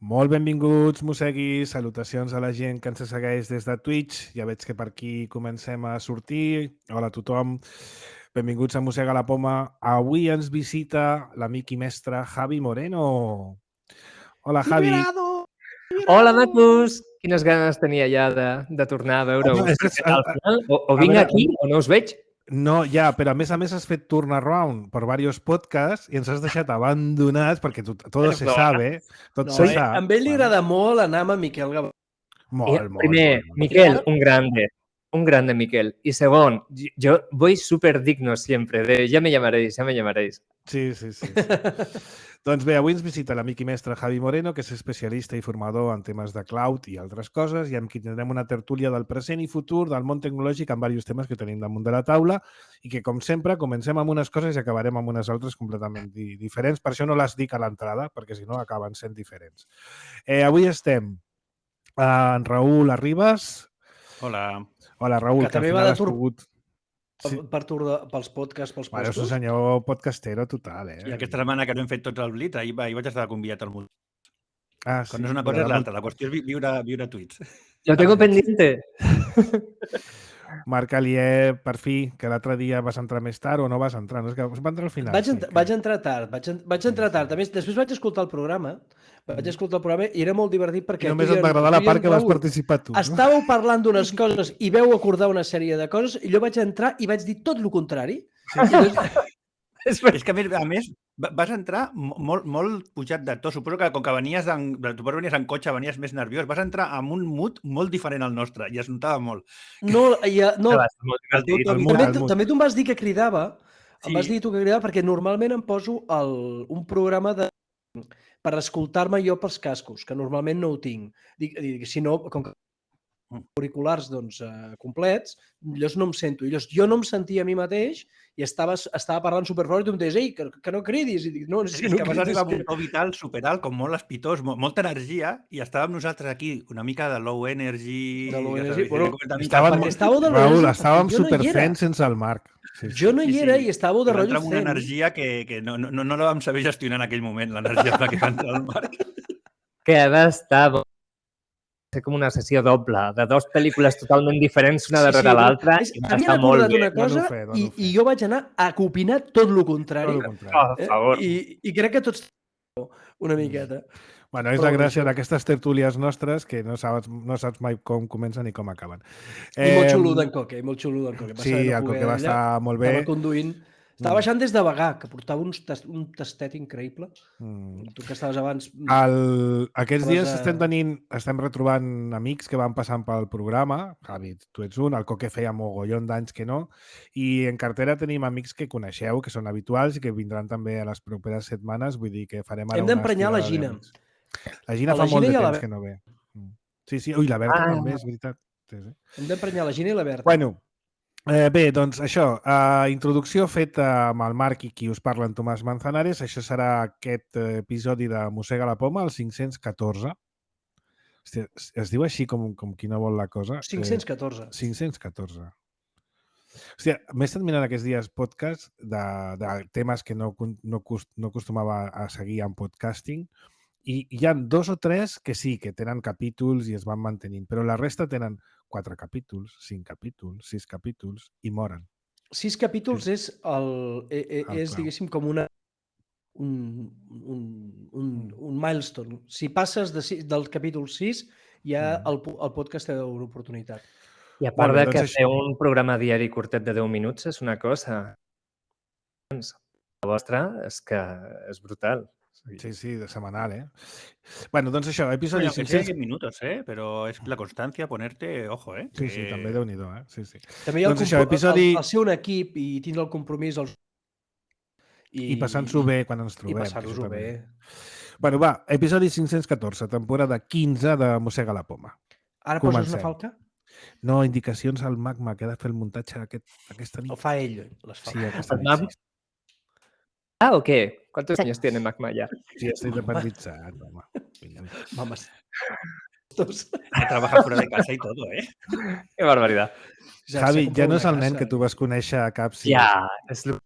Molt benvinguts, mosseguis, salutacions a la gent que ens segueix des de Twitch. Ja veig que per aquí comencem a sortir. Hola a tothom. Benvinguts a Mossega la Poma. Avui ens visita l'amic i mestre Javi Moreno. Hola, Javi. Liberado! Hola, macos! Quines ganes tenia ja de tornar a veure-us. Al final, o vinc aquí o no us veig. No, ja, però a més has fet turnaround per diversos podcasts i ens has deixat abandonats perquè tot se sabe, tot se sap. A ell li agrada molt anar amb Miquel Gavà. Molt. Primer, Miquel, un grande Miquel. Y segon, yo voy súper digno siempre, de ya me llamaréis. Sí. Doncs bé, avui ens visita l'amic i mestre Javi Moreno, que és especialista i formador en temes de cloud i altres coses, i amb qui tindrem una tertúlia del present i futur del món tecnològic amb diversos temes que tenim damunt de la taula i que, com sempre, comencem amb unes coses i acabarem amb unes altres completament diferents. Per això no les dic a l'entrada, perquè si no acaben sent diferents. Avui estem en Raül Arribas. Hola. Hola, Raül, que també va de pogut... Sí. Pels podcasts, pels postos. És un senyor podcastero total, I aquesta setmana que no hem fet tots el Blitz, ahir vaig estar convidat al món. Ah, sí. Quan no és una cosa és l'altra. La qüestió és viure tuits. Lo tengo pendiente. Marc Alier, per fi, que l'altre dia vas entrar més tard o no vas entrar? No, és que va entrar al final. Vaig entrar tard. A més, després vaig escoltar el programa. I era molt divertit perquè... I només et va agradar la part que vas participar tu. Estàveu parlant d'unes coses i veu acordar una sèrie de coses i jo vaig entrar i vaig dir tot el contrari. És que, a més, vas entrar molt pujat de to. Suposo que com que venies en cotxe, venies més nerviós. Vas entrar amb un mood molt diferent al nostre i es notava molt. També tu em vas dir que cridava. Em vas dir tu que cridava perquè normalment em poso un programa per escoltar-me jo pels cascos, que normalment no ho tinc. Si no, com que auriculars complets, llavors no em sento. Jo no em sentia a mi mateix i estava parlant superfort i tu em deies, ei, que no cridis. I dic, no, és que vas arribar amb un to vital superalt, com molt espitós, molta energia, i estàvem nosaltres aquí, una mica de low energy. Raül, estàvem superfents sense el Marc. Jo no hi era i estàveu de rotllo fent. Una energia que no la vam saber gestionar en aquell moment, l'energia que va entrar el Marc. Que va estar... ser com una sessió doble, de dues pel·lícules totalment diferents una darrere l'altra. Havien acordat una cosa i jo vaig anar a opinar tot el contrari. Per favor. I crec que tots una miqueta. Bueno, és la gràcia d'aquestes tertúlies nostres que no saps mai com comencen ni com acaben. I molt xulo d'en Coque, molt xulo d'en Coque. Sí, el Coque va estar molt bé. Estava conduint. Estava baixant des de Bagà, que portava un tastet increïble. Tu que estaves abans... Aquests dies estem retrobant amics que van passant pel programa. Javi, tu ets un, el Coque feia mogollon d'anys que no. I en cartera tenim amics que coneixeu, que són habituals i que vindran també a les properes setmanes. Vull dir que farem ara hem d'emprenyar la Gina. La Gina fa molt de temps que no ve. Sí. Ui, la Berta també, és veritat. Hem d'emprenyar la Gina i la Berta. Bueno, bé, doncs això, introducció feta amb el Marc i qui us parla, en Tomàs Manzanares. Això serà aquest episodi de Mossega la Poma, el 514. Hòstia, es diu així com qui no vol la cosa? 514. 514. Hòstia, m'he estat mirant aquests dies podcasts de temes que no acostumava a seguir en podcasting i hi ha 2 o 3 que sí, que tenen capítols i es van mantenint, però la resta tenen 4 capítols, 5 capítols, 6 capítols i moren. 6 capítols és diguéssim, com un milestone. Si passes del capítol 6, ja el podcast té una oportunitat. I a part de que fer un programa diari curtet de 10 minuts és una cosa. La vostra és que és brutal. Sí, de setmanal, Bueno, doncs això, episodi 500... minutos, però és la constància, ponerte, ojo, Sí, també Déu-n'hi-do, sí. També hi ha el ser un equip i tindre el compromís... I passant-s'ho bé quan ens trobem. I passar-s'ho bé. Bueno, va, episodi 514, temporada 15 de Mossega la Poma. Ara poses una falca? No, indicacions al Magma, que ha de fer el muntatge aquesta nit. El fa ell, les falques. Sí, aquesta nit, sí. Ah, ¿o qué? ¿Cuántos años tiene Magma ya? Sí, estoy independitzat, home. Vamos. Trabaja fuera de casa y todo, Qué barbaridad. Javi, ja no és el nen que tu vas conèixer a Capsi. Ja, és un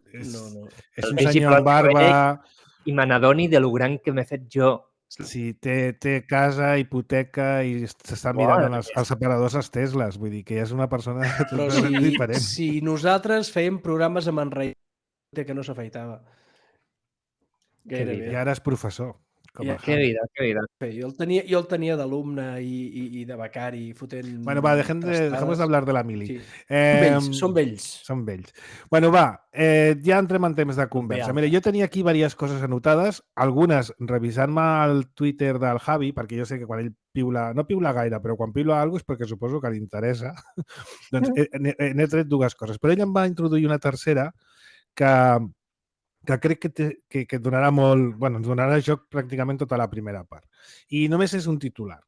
senyor amb barba... I me n'adoni de lo gran que m'he fet jo Sí, té casa, hipoteca i s'està mirant els separadors als Teslas. Vull dir que ja és una persona Però totalment diferent. si nosaltres fèiem programes amb en Raïm que no s'afeitava. Gairebé. I ara és professor. Que vida. Jo el tenia d'alumne i de becari fotent... Bueno, va, dejemos de hablar de la Mili. Sí. Són Són vells. Bueno, va, ja entrem en temps de conversa. Mira, jo tenia aquí diverses coses anotades, algunes revisant-me el Twitter del Javi, perquè jo sé que quan ell piula, no piula gaire, però quan piula alguna cosa és perquè suposo que li interessa, doncs n'he tret dues coses. Però ell em va introduir una tercera que crec que et donarà molt... Bueno, ens donarà joc pràcticament tota la primera part. I només és un titular.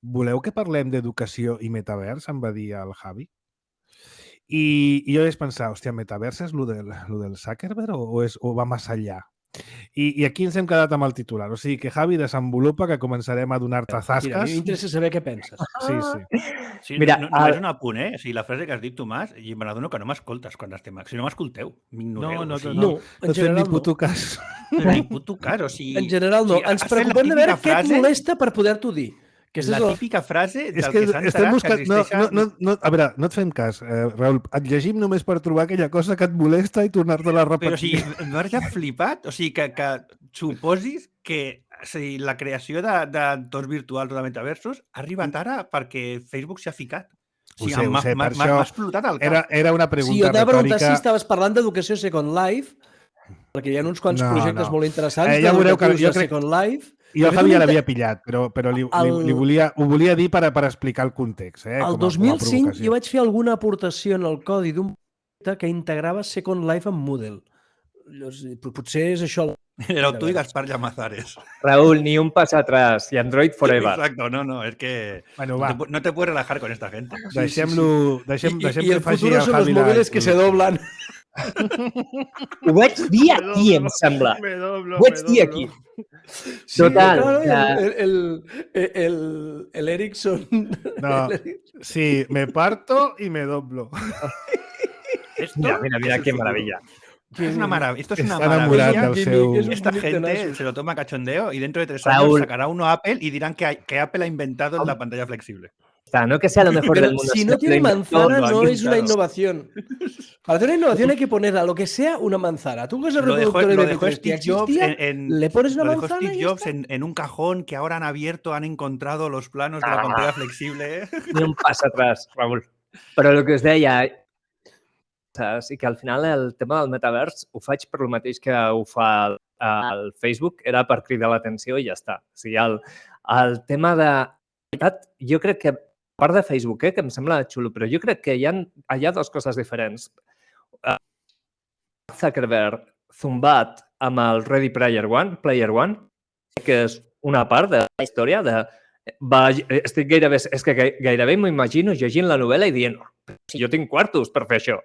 Voleu que parlem d'educació i metavers? Em va dir el Javi. I jo vaig pensar, hòstia, metavers és lo del Zuckerberg o va més enllà? I aquí ens hem quedat amb el titular. O sigui que, Javi, desenvolupa que començarem a donar-te zasques. Mira, a mi m'interessa saber què penses. Sí, mira, no és un apunt, eh? O sigui, la frase que has dit, Tomàs, i me n'adono que no m'escoltes quan estem... Si no m'escolteu, m'ignoreu. No, en general ni puto cas. Ni puto cas, o sigui... En general no. Ens preocupem de veure què et molesta per poder-t'ho dir. La típica frase del que s'ha enterat que existeixen... A veure, no et fem cas, Raül. Et llegim només per trobar aquella cosa que et molesta i tornar-te-la a repetir. Però o sigui, m'ha ja flipat. O sigui, que suposis que la creació d'entorns virtuals o de metaversos ha arribat ara perquè Facebook s'ha ficat. O sigui, m'ha explotat el cap. Era una pregunta retòrica. Sí, jo t'he preguntat si estaves parlant d'educació Second Life, perquè hi ha uns quants projectes molt interessants d'educació Second Life. Jo el Javi ja l'havia pillat, però ho volia dir per explicar el context. El 2005 jo vaig fer alguna aportació en el codi d'un projecte que integrava Second Life amb Moodle. Potser és això. Era tu i Gaspar Llamazares. Raúl, ni un pas atrás y Android forever. Exacto, no, es que bueno, no te puedes relajar con esta gente. Deixem-lo I el futur són els mòbils que se doblen. Ho vaig dir aquí, em sembla. Ho vaig dir aquí. Total. El Ericsson... No, sí, me parto y me doblo. Mira, qué maravilla. Esto es una maravilla. Esta gente se lo toma a cachondeo y dentro de 3 años sacará uno Apple y dirán que Apple ha inventado la pantalla flexible. No que sea lo mejor del mundo. Si no tiene manzana, no es una innovación. Para hacer una innovación hay que poner a lo que sea una manzana. Tú que es el reproductor de dejó Steve Jobs le pones una manzana Steve Jobs en un cajón que ahora han abierto, han encontrado los planos de la pantalla flexible. Ni un pas atrás, Raúl. Però el que us deia, i que al final el tema del metavers ho faig per el mateix que ho fa el Facebook, era per cridar l'atenció i ja està. O sigui, el tema de... Jo crec que, a part de Facebook, que em sembla xulo, però jo crec que hi ha dues coses diferents. Zuckerberg zumbat amb el Ready Player One, que és una part de la història de... És que gairebé m'imagino llegint la novel·la i dient si jo tinc quartos per fer això.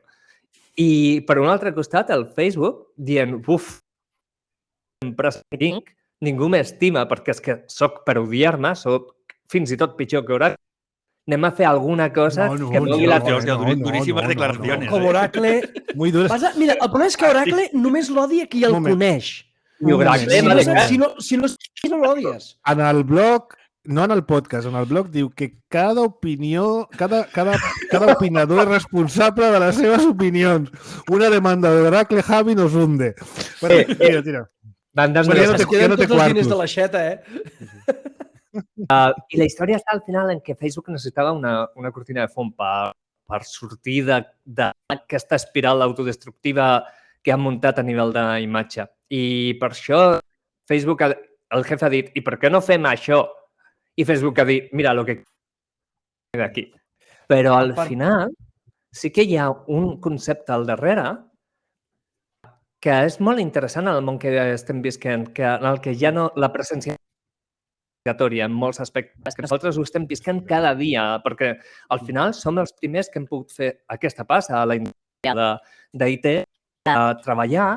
I per un altre costat, el Facebook dient empresa que tinc, ningú m'estima perquè és que soc per odiar-me, soc fins i tot pitjor que Oracle. Anem a fer alguna cosa que mogui l'atenció. Duríssimes declaracions. Com Oracle... Mira, el problema és que Oracle només l'odia qui el coneix. I Oracle... Si no l'odies. En el blog, no en el podcast, en el blog diu que cada opinió, cada opinador és responsable de les seves opinions. Una demanda de Oracle, Javi, nos hunde. Bueno, tira. Es queden tots els diners de la xeta, I la història està al final en què Facebook necessitava una cortina de fum per sortir d'aquesta espiral autodestructiva que han muntat a nivell d'imatge. I per això Facebook, el jefe ha dit, i per què no fem això? I Facebook ha dit, mira, el que d'aquí. Però al final sí que hi ha un concepte al darrere que és molt interessant en el món que estem visquent, en el que ja no la presència obligatòria en molts aspectes, que nosaltres ho estem visquent cada dia, perquè al final som els primers que hem pogut fer aquesta passa a la indústria d'IT, a treballar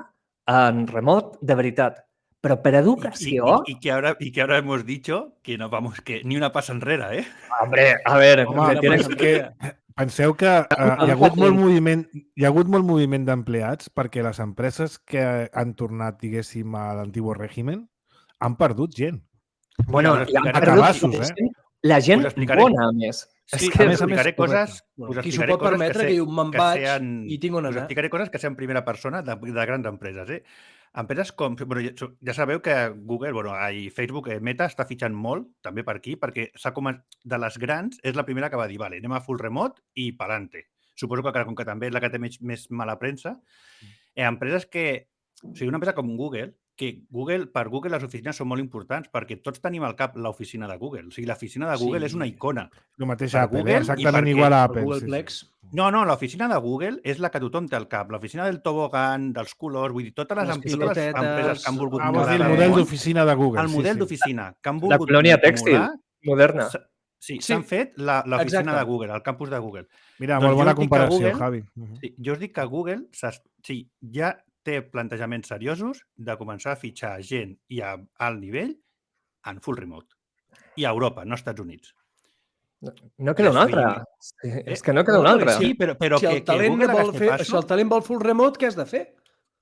en remot de veritat. Però per educació... Y que ahora hemos dicho que no vamos, que ni una passa enrere, ¿eh? Hombre, a ver... Penseu que hi ha hagut molt moviment d'empleats perquè les empreses que han tornat, diguéssim, a l'antigo règim han perdut gent. Bueno, us i han explicaré perdut cabassos, la gent Us explicaré. bona, a més. Sí, És que a més, us explicaré coses... Bueno, us qui s'ho explicaré pot coses permetre, sé- que diu, me'n vaig sean- i tinc on Us anar. explicaré coses que sean primera persona de grans empreses. Empreses com... Bueno, ja sabeu que Google, Facebook, Meta està fitxant molt, també per aquí, perquè de les grans és la primera que va dir, vale, anem a full remote i pa'lante. Suposo que com que també és la que té més mala premsa. Empreses que... O sigui, una empresa com Google, per Google les oficines són molt importants perquè tots tenim al cap l'oficina de Google. O sigui, l'oficina de Google és una icona. El mateix Per Apple, Google i exactament perquè igual a El Apple. Google sí, Plex. sí. No, l'oficina de Google és la que tothom té al cap. L'oficina del tobogan, dels colors, vull dir, totes les Les empreses pilotetes, que han volgut Ah, vols dir el modelar model món, d'oficina de Google. el model d'oficina que han La volgut colònia tèxtil emular, moderna. Sí, Sí. s'han fet l'oficina Exacte. de Google, el campus de Google. Mira, Doncs molt jo bona us dic que comparació, Google- Javi. Sí, jo us dic que Google ja té plantejaments seriosos de començar a fitxar gent i a alt nivell en full remote. I a Europa, no als Estats Units. No queda un altre. Sí, és que no queda un altre. Sí, però Si el que talent Google vol agafi fer, passo... si el talent vol full remote, què has de fer?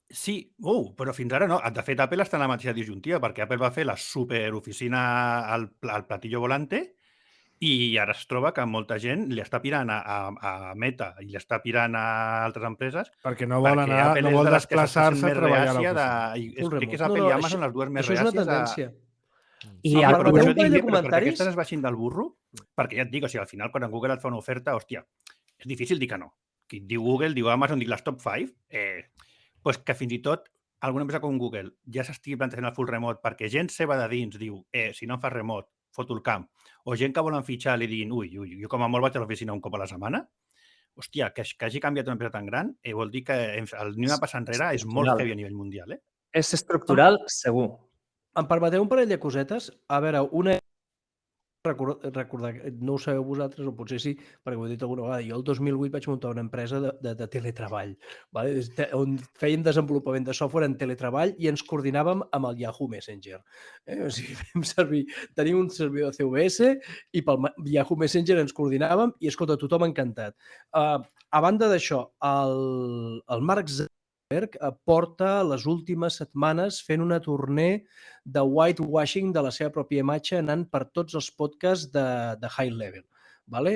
Sí, però fins ara no. De fet, Apple està en la mateixa disjuntiva, perquè Apple va fer la superoficina al platillo volante i ara es troba que molta gent li està pirant a Meta i li està pirant a altres empreses Perquè no vol perquè anar, Apple no és vol de les que desplaçar-se s'està a sent treballar a més reàcia l'oficina. i Full crec que és remote. Apple i Amazon les dues més Això és una reàcies tendència. I Ah, el però problema... un parell de però perquè comentaris? aquestes es baixin del burro, perquè ja et dic, o sigui, al final quan Google et fa una oferta, hòstia, és difícil dir que no. Qui et diu Google, diu Amazon, dic les top 5, pues que fins i tot alguna empresa com Google ja s'estigui plantejant el full remote perquè gent seva de dins diu, si no em fas remote, foto el camp, o gent que volen fitxar li diguin, ui, jo com a molt vaig a l'oficina un cop a la setmana, hòstia, que hagi canviat una empresa tan gran, vol dir que el ni una passa enrere és molt heavy a nivell mundial. És estructural, segur. Em permeteu un parell de cosetes? A veure, una... recordar, no ho sabeu vosaltres, o potser sí, perquè ho he dit alguna vegada, jo el 2008 vaig muntar una empresa de teletreball, vale? On fèiem desenvolupament de software en teletreball i ens coordinàvem amb el Yahoo Messenger. O sigui, tenim un servidor CVS i pel Yahoo Messenger ens coordinàvem i, escolta, tothom encantat. A banda d'això, el Mark Zuckerberg porta les últimes setmanes fent una tournée de whitewashing de la seva pròpia imatge anant per tots els podcasts de high level. Vale?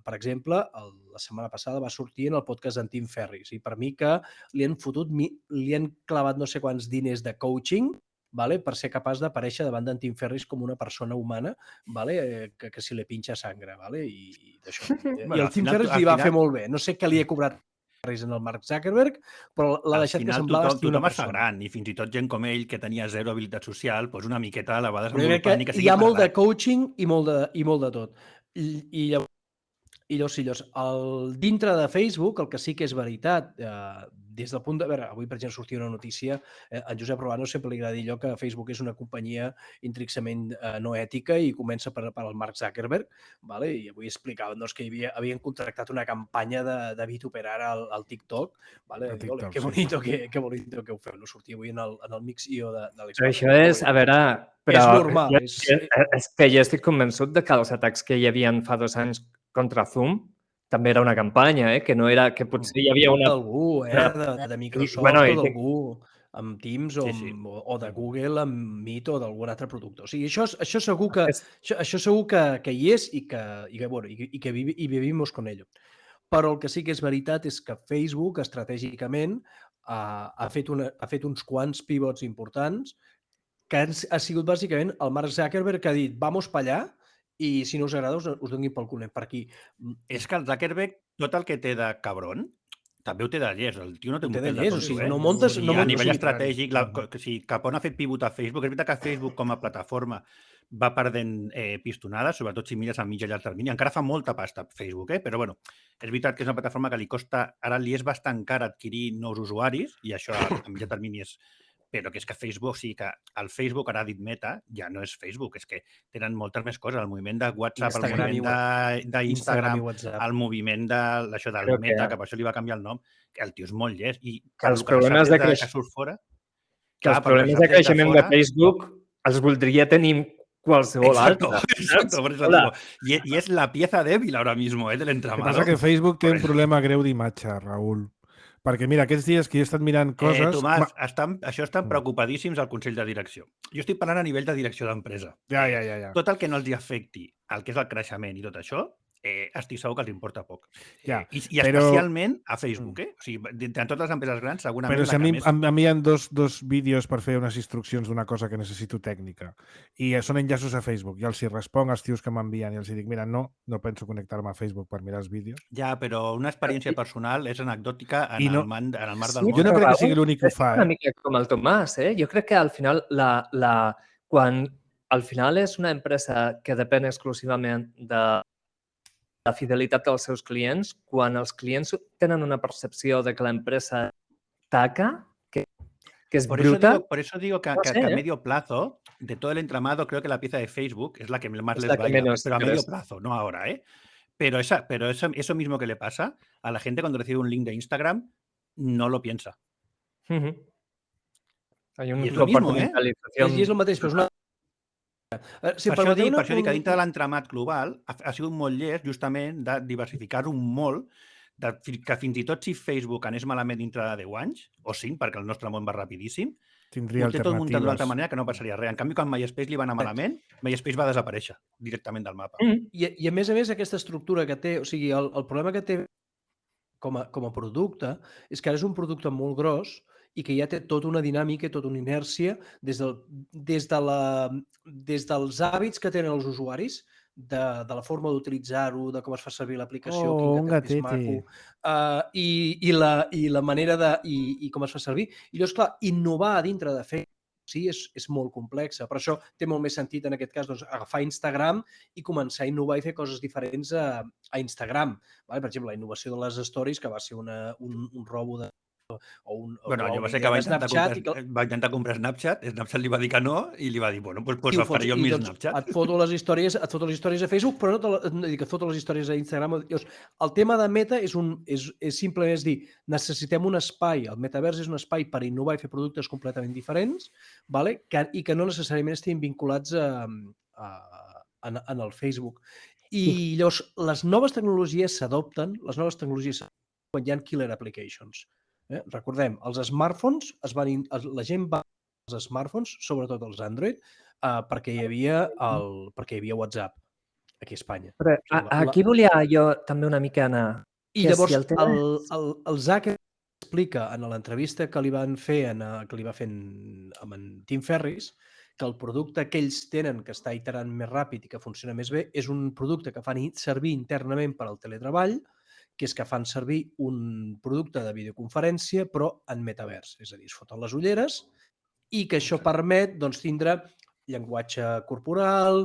Per exemple, la setmana passada va sortir en el podcast d'en Tim Ferriss i per mi que li han clavat no sé quants diners de coaching, vale? Per ser capaç d'aparèixer davant d'en Tim Ferriss com una persona humana, vale? Que si li pinxa sangre. Vale? I d'això. I el Tim Ferriss li va fer molt bé. No sé què li he cobrat en el Mark Zuckerberg, però l'ha deixat que semblava estir una persona. Tothom es fa gran i fins i tot gent com ell que tenia zero habilitat social, doncs una miqueta la va Però jo crec desenvolupant i que que sigui hi ha molt de parlat. coaching i molt de tot. I llavors, dintre de Facebook, el que sí que és veritat, des del punt de... A veure, avui, per exemple, sortia una notícia, en Josep Robano sempre li agrada dir allò que Facebook és una companyia intrínxecament no ètica i comença per el Mark Zuckerberg, vale? I avui explicaven doncs, que havien contractat una campanya de vituperar al TikTok. Vale? El TikTok, que sí. bonito que ho feu. No sortia avui en el Mix IO de Però l'Expat. això és, a veure... Però És normal. És que jo estic convençut de que els atacs que hi havia fa 2 anys contra Zoom també era una campanya, que no era... que potser hi havia una... D'algú, de Microsoft Bueno, o d'algú amb Teams o de Google amb Meet o d'algun altre producte. O sigui, això segur que hi és i que vivimos con ello. Però el que sí que és veritat és que Facebook estratègicament ha fet uns quants pivots importants que ha sigut bàsicament el Mark Zuckerberg que ha dit vamos pa allà i si no us agrada us donin pel culet per aquí. És que el Zuckerberg, tot el que té de cabron, també ho té de llest. El tio no té un té de pèl llest, tonto, o sigui, no muntes... a nivell estratègic, cap on ha fet pivot a Facebook. És veritat que Facebook com a plataforma va perdent pistonades, sobretot si mires a mitjà i llarg termini. Encara fa molta pasta Facebook, però bueno, és veritat que és una plataforma que li costa, ara li és bastant car adquirir nous usuaris, i això a mitjà termini és... Però que és que Facebook, o sigui que el Facebook, ara ha dit Meta, ja no és Facebook, és que tenen moltes més coses. El moviment de WhatsApp, Instagram el moviment d'Instagram, el moviment d'això del Meta, que per això li va canviar el nom, que el tio és molt llest. I els problemes de que surt fora... Que els problemes de creixement de Facebook els voldria tenir qualsevol altre. Exacto, por eso digo. Y es la pieza débil ahora mismo del entramado. Lo que pasa es que Facebook té un problema greu d'imatge, Raül. Perquè, mira, aquests dies que jo he estat mirant coses... Tomàs, això estan preocupadíssims al Consell de Direcció. Jo estic parlant a nivell de direcció d'empresa. Ja. Tot el que no els hi afecti el que és el creixement i tot això, estic segur que els importa poc. Ja, I però- especialment a Facebook, O sigui, en totes les empreses grans, segurament Però si la que més... a mi hi ha dos vídeos per fer unes instruccions d'una cosa que necessito tècnica i són enllaços a Facebook. I els hi responc als tios que m'envien i els hi dic, mira, no penso connectar-me a Facebook per mirar els vídeos. Ja, però una experiència personal és anecdòtica en I no- el marc del Sí, món. Jo no però, crec que Raül, sigui l'únic que ho és fa, una mica com el Tomàs, Jo crec que al final, quan al final és una empresa que depèn exclusivament de la fidelitat dels seus clients, quan els clients tenen una percepció de que l'empresa taca, que és bruta, Por eso digo que, No que- sé, que a ¿eh? medio plazo, de todo el entramado, creo que la pieza de Facebook es la que más Es les la que baila, menos pero a medio crece. plazo, no ahora, Pero eso mismo que le pasa a la gente cuando recibe un link de Instagram, no lo piensa. Ujú. Hay una I és lo mismo, compartimentalització. I és el mateix, però és una... Si Per això dic que una... dintre de l'entramat global ha sigut molt llest justament de diversificar-ho molt, que fins i tot si Facebook anés malament dintre de 10 anys, o 5, perquè el nostre món va rapidíssim, Tindria ho té tot muntat d'una altra alternatives. manera que no passaria res. En canvi, quan MySpace li va anar malament, MySpace va desaparèixer directament del mapa. I a més, aquesta estructura que té, o sigui, el problema que té com a producte és que ara és un producte molt gros i que ja té tota una dinàmica i tota una inèrcia des dels hàbits que tenen els usuaris, de la forma d'utilitzar-ho, de com es fa servir l'aplicació, Oh, quin un gatet més gatete. maco, i la manera de... i com es fa servir. I llavors, clar, innovar a dintre de Facebook sí, és molt complexa. Per això té molt més sentit, en aquest cas, doncs, agafar Instagram i començar a innovar i fer coses diferents a Instagram. Vale? Per exemple, la innovació de les stories, que va ser un robo de... Bueno, jo va ser que va intentar comprar Snapchat, Snapchat li va dir que no i li va dir, bueno, doncs el faré jo amb mi Snapchat. Et foto les històries a Facebook, però no dic que et foto les històries a Instagram. Llavors, el tema de Meta és simplement dir, necessitem un espai, el metavers és un espai per innovar i fer productes completament diferents, vale? I que no necessàriament estiguin vinculats en el Facebook. I llavors, les noves tecnologies s'adopten, quan hi ha killer applications. Recordem, els smartphones, la gent va als smartphones, sobretot els Android, perquè hi havia WhatsApp aquí a Espanya. Però aquí volia jo també una mica anar. I llavors el Zuckerberg explica en l'entrevista que li van fer amb en Tim Ferriss que el producte que ells tenen, que està iterant més ràpid i que funciona més bé, és un producte que fan servir internament per al teletreball, que és que fan servir un producte de videoconferència però en metavers. És a dir, es foten les ulleres i que això permet tindre llenguatge corporal,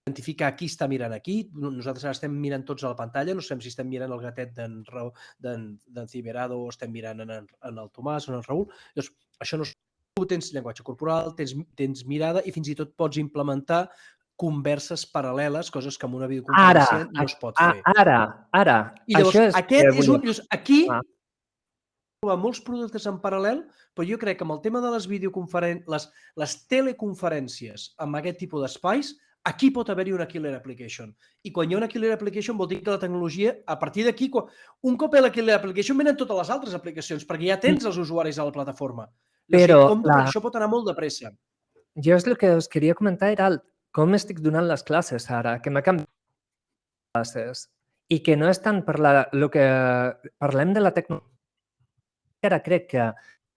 identificar qui està mirant aquí. Nosaltres ara estem mirant tots a la pantalla, no sabem si estem mirant el gatet d'en Ciberado o estem mirant en el Tomàs o en el Raül. Llavors, això no és... Tu tens llenguatge corporal, tens mirada i fins i tot pots implementar converses paral·leles, coses que amb una videoconferència no es pot fer. Ara. I llavors, aquí trobar molts productes en paral·lel, però jo crec que amb el tema de les videoconferències, les teleconferències amb aquest tipus d'espais, aquí pot haver-hi una killer application. I quan hi ha una killer application vol dir que la tecnologia, a partir d'aquí, un cop hi ha la killer application, venen totes les altres aplicacions, perquè ja tens els usuaris a la plataforma. Però això pot anar molt de pressa. Jo és el que us queria comentar, era com estic donant les classes ara, que m'ha canviat les classes i que no és tant per el que parlem de la tecnologia. Ara crec que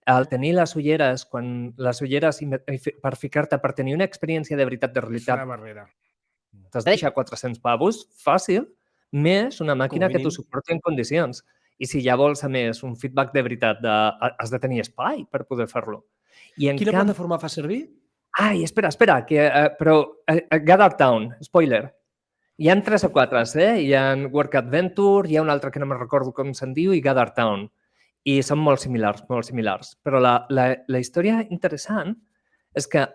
al tenir les ulleres, per ficar-te, per tenir una experiència de veritat, de realitat, t'has de deixar 400 pavos, fàcil, més una màquina que t'ho suporti en condicions. I si ja vols, a més, un feedback de veritat, has de tenir espai per poder fer-lo. Quina plataforma fa servir? Ai, espera, però Gather Town, spoiler. Hi ha 3 o 4, Hi ha Work Adventure, hi ha un altre que no me'n recordo com se'n diu, i Gather Town. I són molt similars. Però la història interessant és que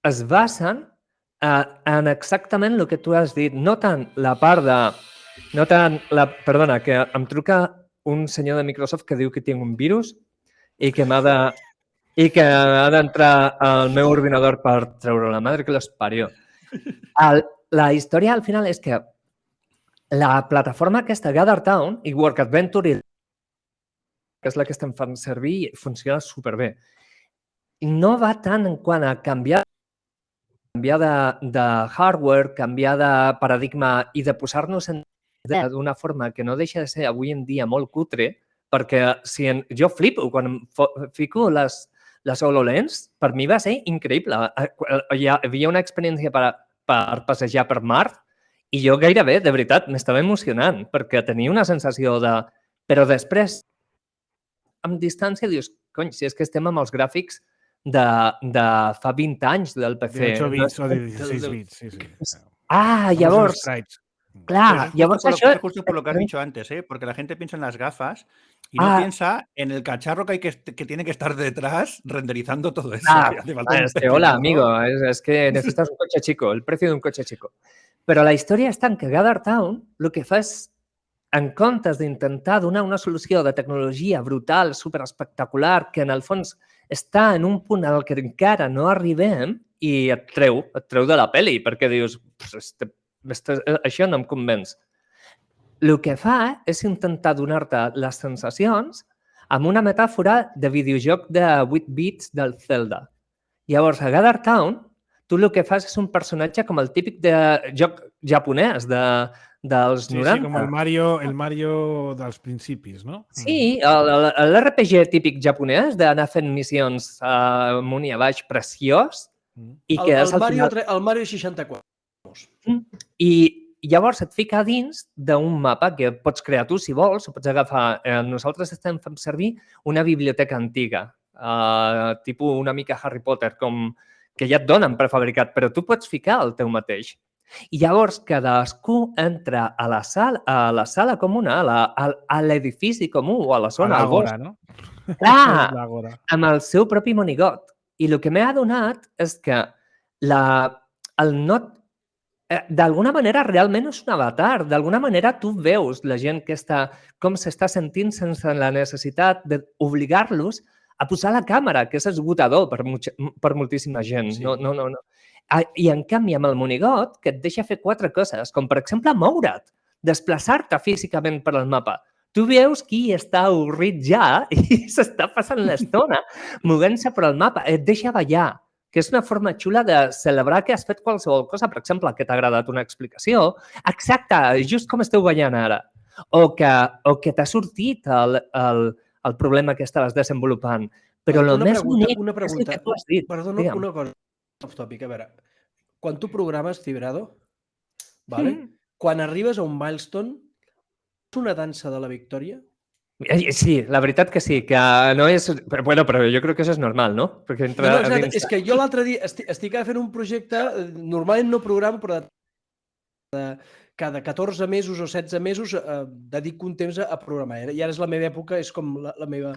es basen en exactament el que tu has dit. No tant la part de... Perdona, que em truca un senyor de Microsoft que diu que tinc un virus i que ha d'entrar al meu ordinador per treure la madre que los parió. La història al final és que la plataforma aquesta, Gather Town i Work Adventure que és la que estem fent servir i funciona superbé. No va tant en quant a canviar de hardware, canviar de paradigma i de posar-nos en d'una forma que no deixa de ser avui en dia molt cutre, perquè jo flipo quan em fico les HoloLens, per mi va ser increïble. Hi havia una experiència per passejar per Mart i jo gairebé, de veritat, m'estava emocionant perquè tenia una sensació de... Però després, amb distància, dius, cony, si és que estem amb els gràfics de fa 20 anys del PC. De 8 bits o de 16 bits, sí. Llavors... Claro, es justo por lo que has dicho antes, porque la gente piensa en las gafas y no piensa en el cacharro que tiene que estar detrás renderizando todo eso. Hola, amigo, es que necesitas un coche chico, el precio de un coche chico. Però la història és tant que Gather Town el que fa és, en comptes d'intentar donar una solució de tecnologia brutal, superespectacular, que en el fons està en un punt al que encara no arribem i et treu de la pel·li, perquè dius, això no em convenç. El que fa és intentar donar-te les sensacions amb una metàfora de videojoc de 8 bits del Zelda. Llavors, a Gather Town, tu el que fas és un personatge com el típic de joc japonès dels 90. Sí, com el Mario dels principis, no? Sí, l'RPG típic japonès d'anar fent missions amunt i a baix preciós. El Mario 64. I llavors et fica dins d'un mapa que pots crear tu si vols, o pots agafar... Nosaltres estem fent servir una biblioteca antiga, tipus una mica Harry Potter, que ja et donen prefabricat, però tu pots ficar el teu mateix. I llavors cadascú entra a la sala comuna, a l'edifici comú o a la zona, al bosc. No? Clar, amb el seu propi monigot. I el que m'he adonat és que el not d'alguna manera realment és un avatar. D'alguna manera tu veus la gent que com s'està sentint sense la necessitat d'obligar-los a posar la càmera, que és esgotador per moltíssima gent. Sí. No. I en canvi amb el monigot que et deixa fer 4 coses, com per exemple moure't, desplaçar-te físicament per al mapa. Tu veus qui està avorrit ja i s'està passant l'estona movent-se per al mapa. Et deixa ballar, que és una forma xula de celebrar que has fet qualsevol cosa. Per exemple, que t'ha agradat una explicació. Exacte, just com esteu ballant ara. O que t'ha sortit el problema que estaves desenvolupant. Però el més bonic és el que tu has dit. Perdona, una cosa off-topic. A veure, quan tu programes Fibrado, quan arribes a un milestone, és una dansa de la victòria? Sí, la veritat que sí, que no és... Bueno, però jo crec que això és normal, no? Perquè és que jo l'altre dia estic fent un projecte, normalment no programo, però cada 14 mesos o 16 mesos dedico un temps a programar. I ara és la meva època, és com la meva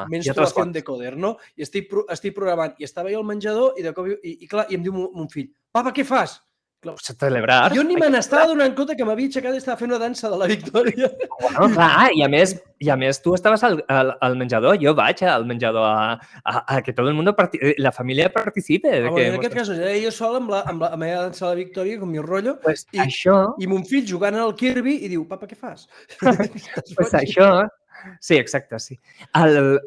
menstruació de coder, no? I estic programant. I estava jo al menjador i de cop i em diu mon fill, papa, què fas? Celebrar. Jo ni me n'estava donant compte que m'havia aixecat i estava fent una dansa de la victòria. Bueno, clar, i a més tu estaves al menjador, jo vaig al menjador a que tot el món, la família participe. En aquest cas, jo sol amb la meva dansa de la victòria, com mi rotllo, i mon fill jugant al Kirby i diu, papa, què fas? Pues això... Sí, exacte, sí. Per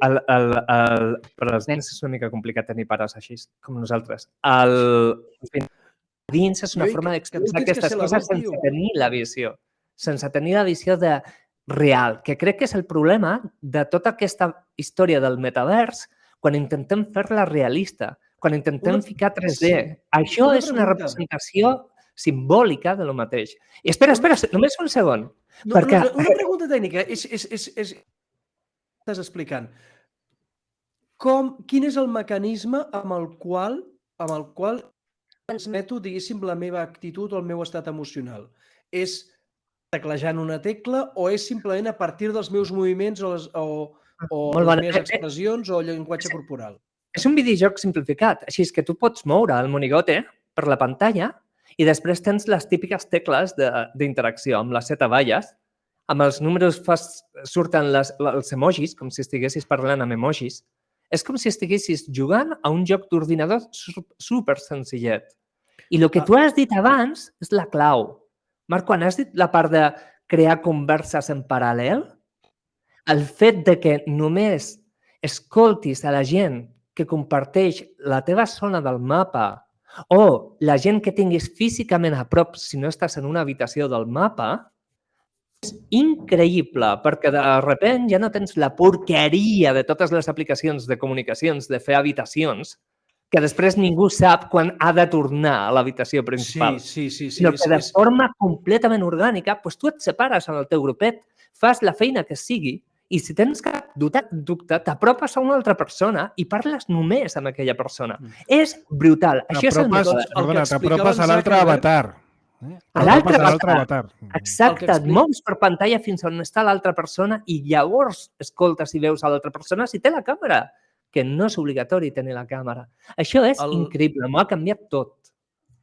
als nens és una mica complicat tenir pares així, com nosaltres. Dins és una forma d'expressar aquestes coses sense tenir la visió. Sense tenir la visió de real, que crec que és el problema de tota aquesta història del metavers quan intentem fer-la realista, quan intentem ficar 3D. Això és una representació simbòlica de lo mateix. I espera, només un segon. Una pregunta tècnica. Estàs explicant. Quin és el mecanisme amb el qual transmeto, diguéssim, la meva actitud o el meu estat emocional? És teclejant una tecla o és simplement a partir dels meus moviments o les meves expressions o llenguatge corporal? És un videojoc simplificat, així és que tu pots moure el monigote per la pantalla i després tens les típiques tecles d'interacció amb les 7 valles. Amb els números surten els emojis, com si estiguessis parlant amb emojis. És com si estiguessis jugant a un joc d'ordinador super senzillet. I el que tu has dit abans és la clau. Marc, quan has dit la part de crear converses en paral·lel, el fet de que només escoltis a la gent que comparteix la teva zona del mapa o la gent que tinguis físicament a prop si no estàs en una habitació del mapa, és increïble, perquè de sobte ja no tens la porqueria de totes les aplicacions de comunicacions, de fer habitacions, que després ningú sap quan ha de tornar a l'habitació principal. Sí. Sinó que de forma completament orgànica, doncs tu et separes en el teu grupet, fas la feina que sigui i si tens cap dubte, t'apropes a una altra persona i parles només amb aquella persona. És brutal. Això és el mètode. T'apropes a l'altre avatar. A l'altre avatar. Exacte, et mous per pantalla fins on està l'altra persona i llavors escoltes i veus a l'altra persona si té la càmera, que no és obligatori tenir la càmera. Això és increïble, m'ho ha canviat tot.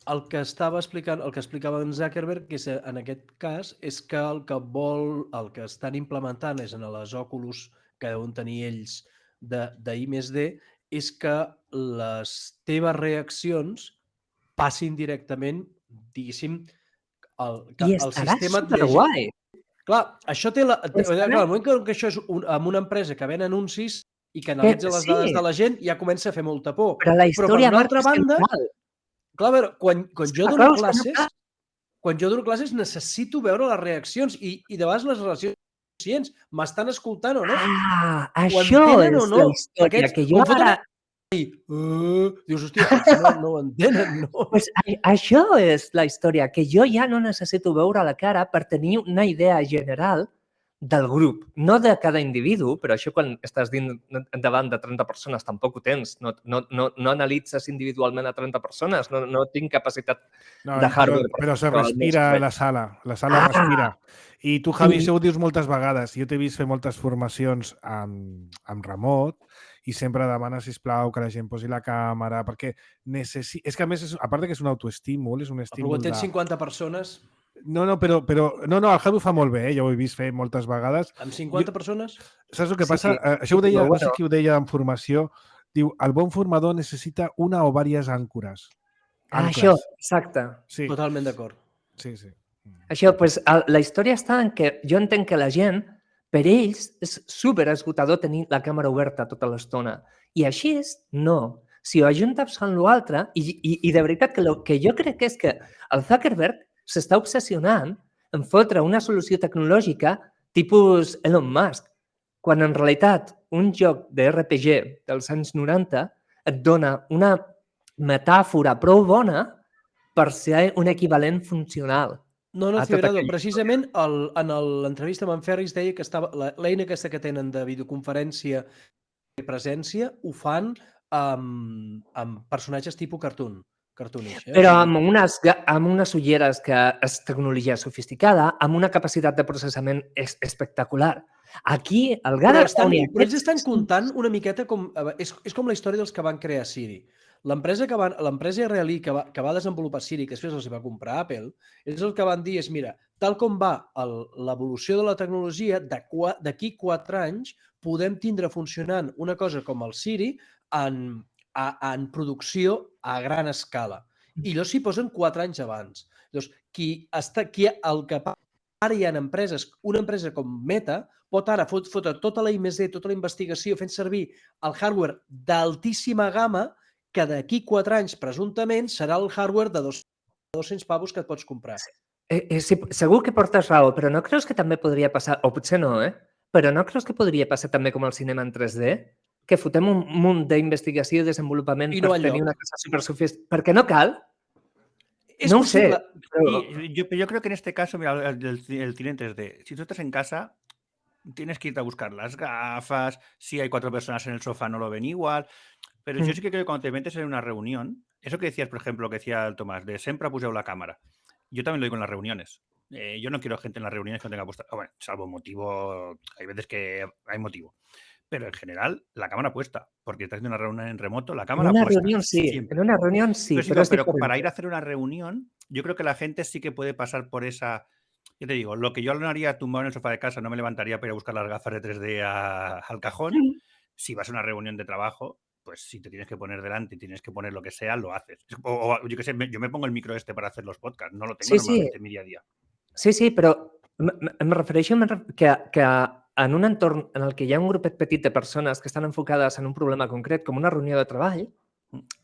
El que explicava en Zuckerberg, que és, en aquest cas, és que el que estan implementant és en les Oculus que deuen tenir ells d'I+D, és que les teves reaccions passin directament, diguéssim, I estarà superguai. Clar, això té el moment que això és amb una empresa que ven anuncis i que analitza les dades de la gent, ja comença a fer molta por. Però la història per una altra banda, clar, a veure, quan jo dono classes necessito veure les reaccions i de vegades les relacions m'estan escoltant o no. Això és la història que jo ara... Dius, hòstia, no ho entenen, no? Pues això és la història, que jo ja no necessito veure la cara per tenir una idea general del grup, no de cada individu, però això quan estàs davant de 30 persones tampoc ho tens, no analitzes individualment a 30 persones, no tinc capacitat de hardware. Però se respira a la sala respira. I tu, Javi, això ho dius moltes vegades. Jo t'he vist fer moltes formacions amb remot i sempre demana, sisplau, que la gent posi la càmera, perquè és que a més, a part que és un autoestímul, és un estímul Però quan tens 50 persones... No, el Javi ho fa molt bé, ja ho he vist fer moltes vegades. Amb 50 persones? Saps el que passa? Això ho deia, no sé qui ho deia en formació, diu, el bon formador necessita una o diverses àncores. Això, exacte. Totalment d'acord. Sí. Això, doncs, la història està en que jo entenc que la gent, per ells, és superesgotador tenir la càmera oberta tota l'estona. I així no. Si ho ajuntes amb l'altre, i de veritat que el que jo crec és que el Zuckerberg s'està obsessionant en fotre una solució tecnològica tipus Elon Musk, quan en realitat un joc de RPG dels anys 90 et dona una metàfora prou bona per ser un equivalent funcional. No, Ciberado, precisament en l'entrevista amb en Ferris deia que l'eina aquesta que tenen de videoconferència i presència ho fan amb personatges tipus cartoonish. Però amb unes ulleres que és tecnologia sofisticada, amb una capacitat de processament espectacular. Aquí, el Però ells estan comptant una miqueta com... És com la història dels que van crear Siri. L'empresa israelí que va desenvolupar Siri, que després els va comprar Apple, és el que van dir és, mira, tal com va l'evolució de la tecnologia, d'aquí 4 anys podem tindre funcionant una cosa com el Siri en producció a gran escala. I allò s'hi posen 4 anys abans. Llavors, el que ara hi ha empreses, una empresa com Meta, pot ara fotre tota la I+D, tota la investigació, fent servir el hardware d'altíssima gamma que d'aquí 4 anys, presumptament, serà el hardware de 200 pavos que et pots comprar. Segur que portes raó, però no creus que també podria passar, o potser no, però no creus que podria passar també com el cinema en 3D? Que fotem un munt d'investigació i desenvolupament per tenir una casa supersofisticada. Perquè no cal? No ho sé. Yo creo que en este caso, mira, el cine en 3D, si tú estás en casa, tienes que irte a buscar las gafas, si hay 4 personas en el sofá no lo ven igual, pero yo sí que creo que cuando te metes en una reunión, eso que decías, por ejemplo, que decía el Tomás, de siempre poseu la cámara, yo también lo digo en las reuniones. Yo no quiero gente en las reuniones que no tenga puesta, bueno, salvo motivo, hay veces que hay motivo, pero en general la cámara puesta, porque estás haciendo una reunión en remoto, la cámara puesta. En una reunión sí. Pero para ir a hacer una reunión, yo creo que la gente sí que puede pasar por esa... Yo te digo, lo que yo no haría tumbado en el sofá de casa, no me levantaría para ir a buscar las gafas de 3D al cajón. Si vas a una reunión de trabajo, pues si te tienes que poner delante y tienes que poner lo que sea, lo haces. O yo qué sé, yo me pongo el micro para hacer los podcasts, no lo tengo normalmente en mi día a día. Sí, però em refereixo que en un entorn en el que hi ha un grupet petit de persones que estan enfocades en un problema concret, com una reunió de treball,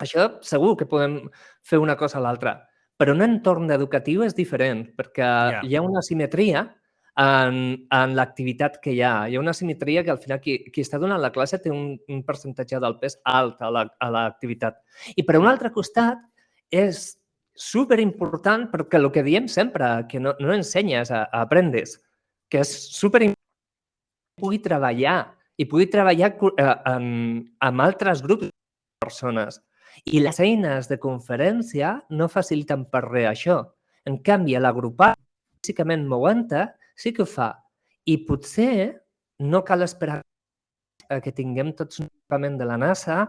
això segur que podem fer una cosa a l'altra. Però un entorn educatiu és diferent, perquè hi ha una simetria en l'activitat que hi ha. Hi ha una simetria que al final qui està donant la classe té un percentatge del pes alt a l'activitat. I per un altre costat és superimportant perquè el que diem sempre, que no ensenyes, aprendes, que és superimportant que pugui treballar amb altres grups de persones. I les eines de conferència no faciliten per res això. En canvi, l'agrupar físicament movent-te sí que ho fa. I potser no cal esperar que tinguem tots un equipament de la NASA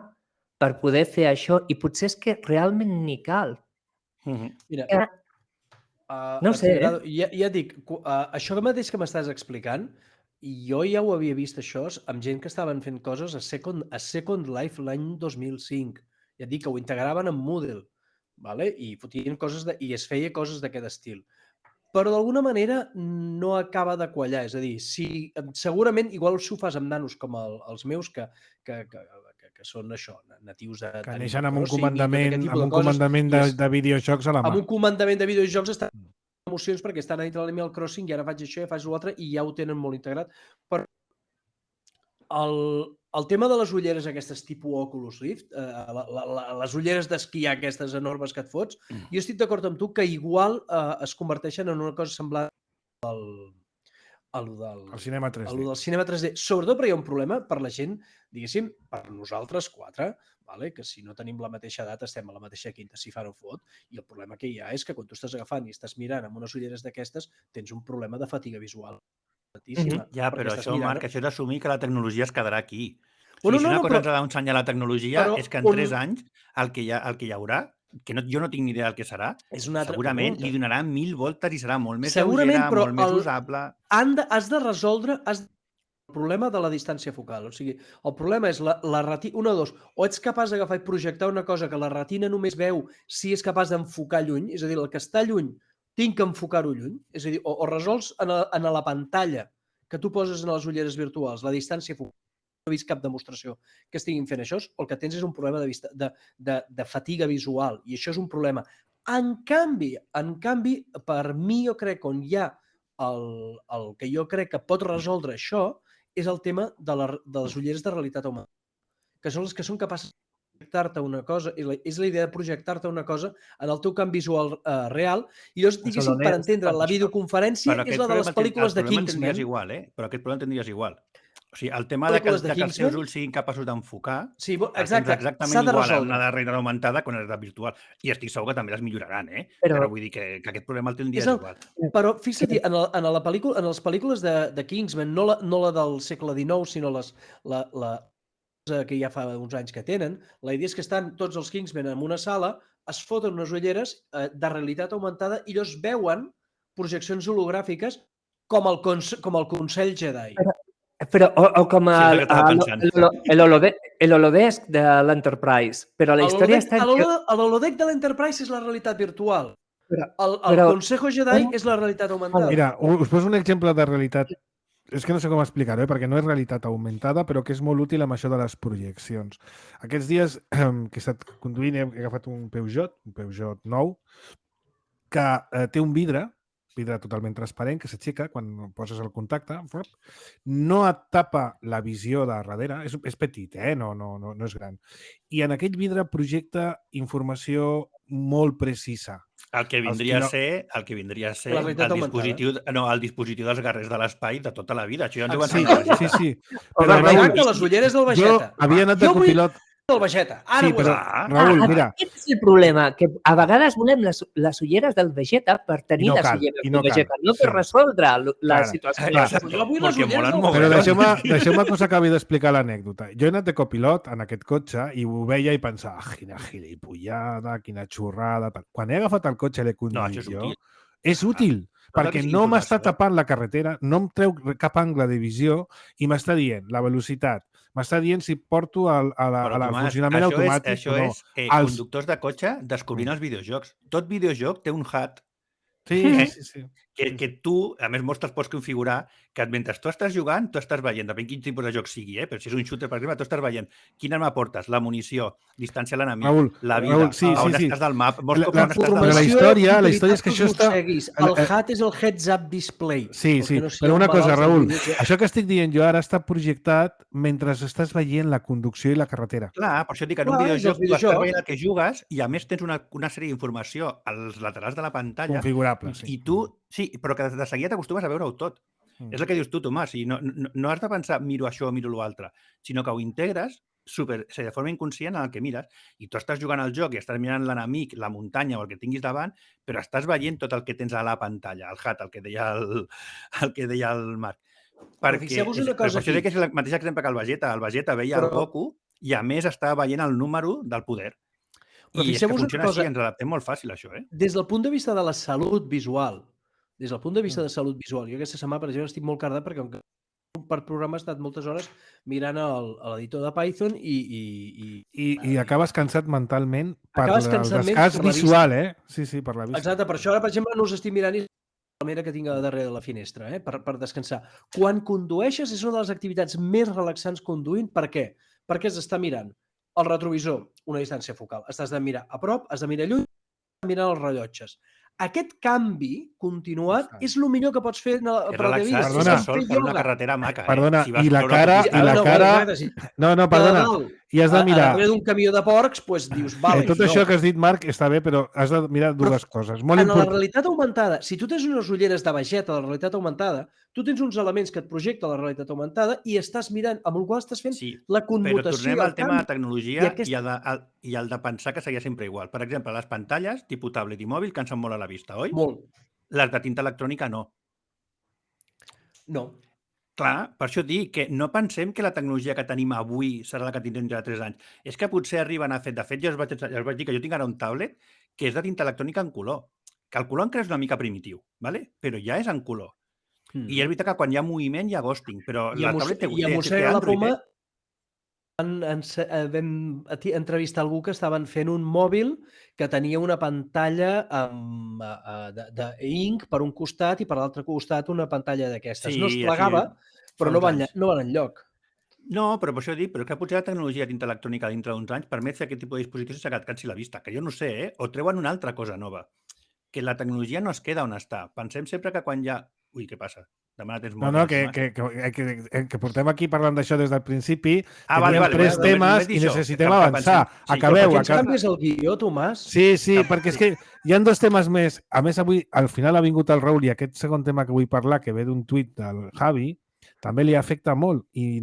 per poder fer això i potser és que realment ni cal. Mira, no ho sé, ja et dic, això mateix que m'estàs explicant, jo ja ho havia vist això amb gent que estaven fent coses a Second Life l'any 2005. Ja et dic que ho integraven en Moodle, i fotien coses i es feia coses d'aquest estil. Però d'alguna manera no acaba de quallar. És a dir, segurament, igual si ho fas amb nanos com els meus, que són això, natius de... Que neixen amb un comandament de videojocs a la mà. Amb un comandament de videojocs estan emocions perquè estan a dintre l'Animal Crossing i ara faig això i faig l'altre i ja ho tenen molt integrat. Però el tema de les ulleres aquestes tipus Oculus Rift, les ulleres d'esquiar aquestes enormes que et fots, jo estic d'acord amb tu que igual es converteixen en una cosa semblant al cinema 3D. Sobretot perquè hi ha un problema per la gent, diguéssim, per nosaltres quatre, que si no tenim la mateixa edat estem a la mateixa quinta si fa no fot, i el problema que hi ha és que quan tu estàs agafant i estàs mirant amb unes ulleres d'aquestes tens un problema de fatiga visual. Ja, però això, Marc, això és assumir que la tecnologia es quedarà aquí. Si una cosa ens ha d'ensenyar la tecnologia és que en 3 anys el que hi haurà, que jo no tinc ni idea del que serà, segurament li donaran 1000 voltes i serà molt més lleugera, molt més usable. Has de resoldre el problema de la distància focal. O sigui, el problema és la retina... Una o dos. O ets capaç d'agafar i projectar una cosa que la retina només veu si és capaç d'enfocar lluny, és a dir, el que està lluny tinc que enfocar-ho lluny, és a dir, o resols en la pantalla que tu poses en les ulleres virtuals la distància focal, no he vist cap demostració que estiguin fent això, o el que tens és un problema de fatiga visual, i això és un problema. En canvi, per mi jo crec on hi ha el que jo crec que pot resoldre això és el tema de les ulleres de realitat augmentada, que són les que són capaces de projectar-te una cosa, és la idea de projectar-te una cosa en el teu camp visual real, i jo, diguéssim, per entendre la videoconferència és la de les pel·lícules de Kingsman. Però aquest problema tindries igual. O sigui, el tema de que els seus ulls siguin capaços d'enfocar és exactament igual a una de realitat augmentada quan és de virtual. I estic segur que també les milloraran, però vull dir que aquest problema el tindries igual. Però fixa't, en les pel·lícules de Kingsman, no la del segle XIX, sinó la que ja fa uns anys que tenen, la idea és que estan tots els Kingsmen en una sala, es foten unes ulleres de realitat augmentada i ells veuen projeccions hologràfiques com el Consell Jedi. Però, o com l'Holodeck de l'Enterprise. Però la història està... L'Holodeck de l'Enterprise és la realitat virtual. El Consejo Jedi és la realitat augmentada. Mira, us poso un exemple de realitat. És que no sé com explicar-ho, perquè no és realitat augmentada, però que és molt útil amb això de les projeccions. Aquests dies que he estat conduint he agafat un Peugeot 9, que té un vidre totalment transparent, que s'aixeca quan poses el contacte, no et tapa la visió de darrere, és petit, no és gran. I en aquell vidre projecta informació molt precisa. El que vindria a ser el dispositiu dels guerrers de l'espai de tota la vida. Això ja ens ho van ensenyar. Sí. Però Raül, les ulleres del Vegeta. Jo havia anat de copilot del Vegeta. Sí, però, Raül, mira... Aquest és el problema, que a vegades volem les ulleres del Vegeta per tenir les ulleres del Vegeta, no per resoldre la situació. Però deixeu-me que us acabi d'explicar l'anècdota. Jo he anat de copilot en aquest cotxe i ho veia i pensava, quina gilipollada, quina xorrada... Quan he agafat el cotxe i l'he conduït jo... És útil, perquè no m'està tapant la carretera, no em treu cap angle de visió i m'està dient la velocitat, m'està dient si porto al funcionament automàtic o no. Això és conductors de cotxe descobrint els videojocs. Tot videojoc té un HUD Sí. Que tu, a més, molts te'ls pots configurar que mentre tu estàs jugant, tu estàs veient, depèn quin tipus de joc sigui, però si és un shooter, per exemple, tu estàs veient quina arma portes, la munició, distància a l'enemic, la vida, on estàs del map, molts cops on estàs del map. La història és que això està... El HUD és el Heads Up Display. Sí, però una cosa, Raül, això que estic dient jo ara està projectat mentre estàs veient la conducció i la carretera. Clar, per això dic que en un videojoc tu estàs veient el que jugues i a més tens una sèrie d'informació als laterals de la pantalla. Configurable, sí. I tu, sí, però que de seguida t'acostumes a veure-ho tot. És el que dius tu, Tomàs. No has de pensar miro això o miro l'altre, sinó que ho integres de forma inconscient en el que mires i tu estàs jugant al joc i estàs mirant l'enemic, la muntanya o el que tinguis davant, però estàs veient tot el que tens a la pantalla, el HUD, el que deia el Marc. Perquè per això que és el mateix exemple que el Vegeta. El Vegeta veia el Goku i a més estava veient el número del poder. I és que funciona així, ens adaptem molt fàcil a això. Des del punt de vista de la salut visual, jo aquesta setmana, per exemple, estic molt cardat perquè per programa he estat moltes hores mirant l'editor de Python i acabes cansat mentalment per el desgast visual, Sí, per la vista. Exacte, per això ara, per exemple, no us estic mirant la manera que tinc a darrere de la finestra, per descansar. Quan condueixes és una de les activitats més relaxants conduint. Per què? Perquè has d'estar mirant el retrovisor, una distància focal. Has de mirar a prop, has de mirar lluny, has de mirar els rellotges. Aquest canvi continuat és el millor que pots fer per la teva vida. Perdona, per una carretera maca. Perdona, i la cara... No, perdona. I has de mirar... Darrere d'un camió de porcs, doncs dius, vale. Tot això que has dit, Marc, està bé, però has de mirar dues coses. En la realitat augmentada, si tu tens unes ulleres de Vegeta de la realitat augmentada, tu tens uns elements que et projecten la realitat augmentada i estàs mirant, amb el qual estàs fent la commutació. Però tornem al tema de tecnologia i el de pensar que seguia sempre igual. Per exemple, les pantalles, tipus tablet i mòbil, cansen molt a la vista, oi? Molt. Les de tinta electrònica no. No. Clar, per això dic que no pensem que la tecnologia que tenim avui serà la que tindrem ja 3 anys. És que potser arriben a fer... De fet, jo us vaig dir que jo tinc ara un tablet que és de tinta electrònica en color. Que el color encara és una mica primitiu, però ja és en color. I és veritat que quan hi ha moviment hi ha ghosting, però la tablet té Android. I a Mossega la Poma vam entrevistar algú que estaven fent un mòbil que tenia una pantalla d'ink per un costat i per l'altre costat una pantalla d'aquestes. No es plegava, però no van enlloc. No, però per això dic, però que potser la tecnologia tinta electrònica dintre d'uns anys permet fer aquest tipus de dispositius sense que et cansi la vista, que jo no sé, o treuen una altra cosa nova. Que la tecnologia no es queda on està. Pensem sempre que quan hi ha... Ui, què passa? Demà tens molt... No, que portem aquí parlant d'això des del principi, que tenim 3 temes i necessitem avançar. Acabeu. Perquè ens canvies el guió, Tomàs? Sí, perquè és que hi ha 2 temes més. A més, avui, al final ha vingut el Raül i aquest segon tema que vull parlar, que ve d'un tuit del Javi, també li afecta molt i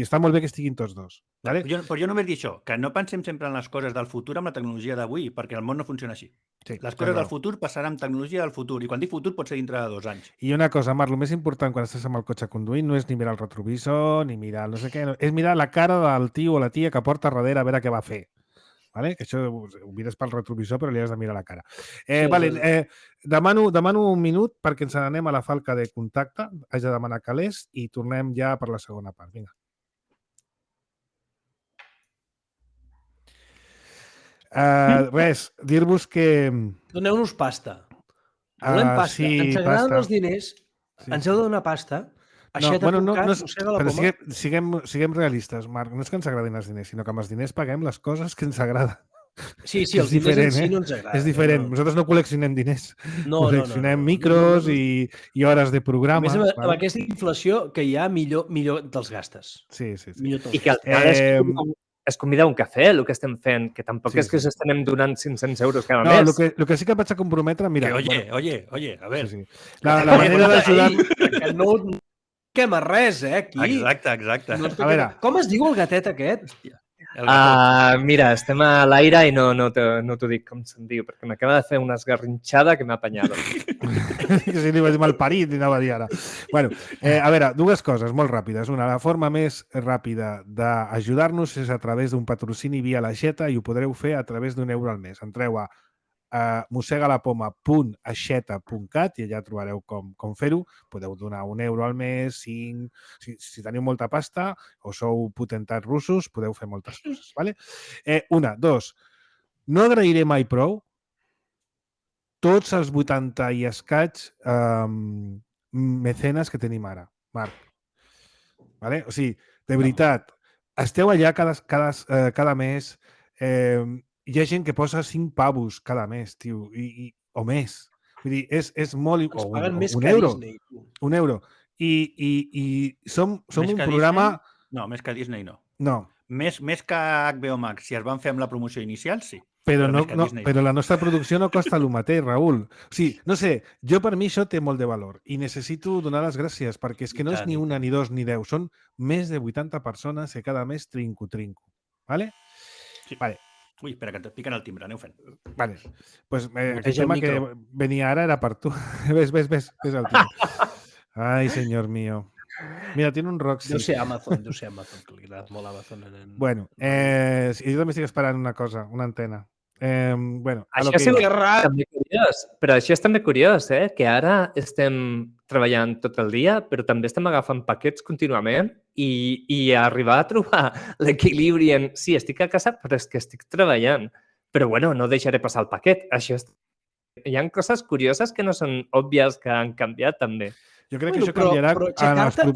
està molt bé que estiguin tots 2. Vale? Però jo només dic això, que no pensem sempre en les coses del futur amb la tecnologia d'avui, perquè el món no funciona així. Sí, les coses del futur passaran amb tecnologia del futur, i quan dic futur pot ser dintre de 2 anys. I una cosa, Marc, el més important quan estàs amb el cotxe conduint no és ni mirar el retrovisor, ni mirar no sé què, és mirar la cara del tio o la tia que porta darrere a veure què va fer. Vale? Que això ho mires pel retrovisor, però li has de mirar la cara. Demano un minut perquè ens anem a la falca de contacte, haig de demanar calés i tornem ja per la segona part. Vinga. Res, dir-vos que... Doneu-nos pasta. Volem pasta. Sí, ens agraden els diners, ens heu de donar pasta. Siguem realistes, Marc. No és que ens agradin els diners, sinó que amb els diners paguem les coses que ens agraden. Sí, els diners en si no ens agraden. És diferent. Nosaltres no col·leccionem diners. Col·leccionem micros i hores de programa. A més, amb aquesta inflació que hi ha, millor te'ls gastes. Sí. I que al final es convida un cafè, el que estem fent, que tampoc és que s'estem donant 500 euros cada mes. No, el que sí que et vaig a comprometre... Mira, oye, a ver. La manera d'ajudar... Que no quema res, aquí. Exacte. A veure... Com es diu el gatet aquest? Mira, estem a l'aire i no t'ho dic com se'n diu, perquè m'acaba de fer una esgarrinxada que m'ha apanyat. Que si li vaig malparit i anava a dir ara. Bueno, a veure, 2 coses molt ràpides. Una, la forma més ràpida d'ajudar-nos és a través d'un patrocini via l'aixeta i ho podreu fer a través d'€1 al mes. Entreu a mossegalapoma.aixeta.cat i allà trobareu com fer-ho. Podeu donar €1 al mes, 5... Si teniu molta pasta o sou potentats russos, podeu fer moltes coses. Vale? 1. 2. No agrairé mai prou tots els 80 i escaig mecenes que tenim ara, Marc. Vale? O sigui, de veritat, esteu allà cada mes, hi ha gent que posa 5 pavos cada mes, tio, o més. Vull dir, és molt... Ens o paguen més un que a euro. Disney. Un euro. I som Més un que programa... Disney? No, més que Disney no. No, Més que HBO Max, si es van fer amb la promoció inicial, sí. però, més que Disney. però la nostra producció no costa el mateix, Raül. O sigui, no sé, jo per mi això té molt de valor i necessito donar les gràcies perquè és que no és ni una, ni dos, ni 10. Són més de 80 persones que cada mes trinco. Vale? Sí. Vale. Ui, espera, que et piquen el timbre, aneu fent. Vale. Pues aquest Neteja el tema que micro. venia ara era per tu. Ves el timbre. Ai, senyor mío. Mira, tiene un Roxy. Deu ser Amazon, que li agrada molt Amazon. Bueno, jo també estic esperant una cosa, una antena. Bueno, a lo Això que sí iba. que és també curiós, però això és també curiós, que ara estem treballant tot el dia, però també estem agafant paquets contínuament i arribar a trobar l'equilibri en sí, estic a casa, però és que estic treballant. Però bueno, no deixaré passar el paquet. Això hi ha coses curioses que no són òbvies que han canviat també. Jo crec que això canviarà... Però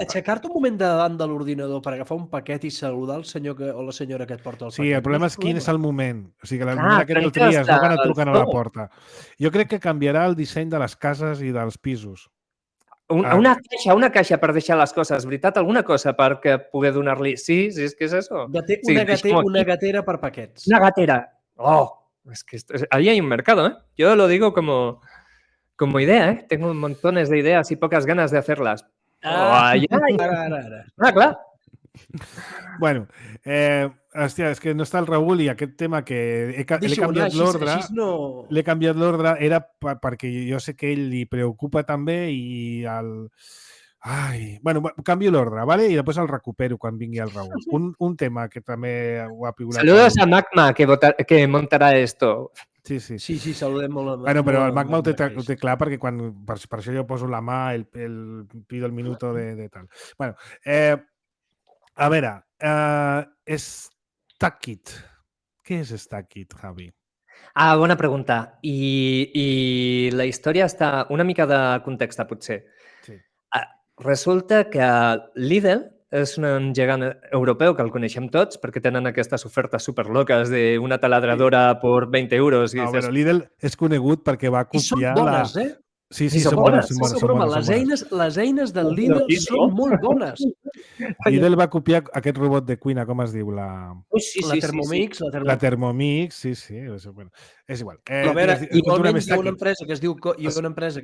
aixecar-te un moment davant de l'ordinador per agafar un paquet i saludar el senyor o la senyora que et porta el paquet. Sí, el problema és quin és el moment. O sigui, el moment aquest el tries, no quan et truquen a la porta. Jo crec que canviarà el disseny de les cases i dels pisos. Una caixa per deixar les coses, veritat? Alguna cosa perquè poder donar-li... Sí, és que és això. Una gatera per paquets. Una gatera. Oh, es que ahí hay un mercado, ¿eh? Yo lo digo como idea, ¿eh? Tengo montones de ideas y pocas ganas de hacerlas. Ara. Clar. Bueno, hòstia, és que no està el Raül i aquest tema que l'he canviat l'ordre. L'he canviat l'ordre, era perquè jo sé que ell li preocupa també i el... Ai, bueno, canvio l'ordre, ¿vale? I després el recupero quan vingui el Raül. Un tema que també ho ha piulat. Saludos a Magma, que montarà esto. Sí. Sí, saludem molt. Bueno, però el Magma ho té clar perquè per això jo poso la mà, el pido el minuto de tal. Bueno, a veure, Stackit. Què és Stackit, Javi? Bona pregunta. I la història està una mica de context, potser. Sí. Resulta que Lidl és un gegant europeu que el coneixem tots perquè tenen aquestes ofertes superloques d'una taladradora per 20 euros. No, però Lidl és conegut perquè va copiar... I són bones, eh? Sí, són bones. Les eines del Lidl són molt bones. Lidl va copiar aquest robot de cuina, com es diu? La Thermomix. La Thermomix, sí. És igual. Però a veure, igualment hi ha una empresa que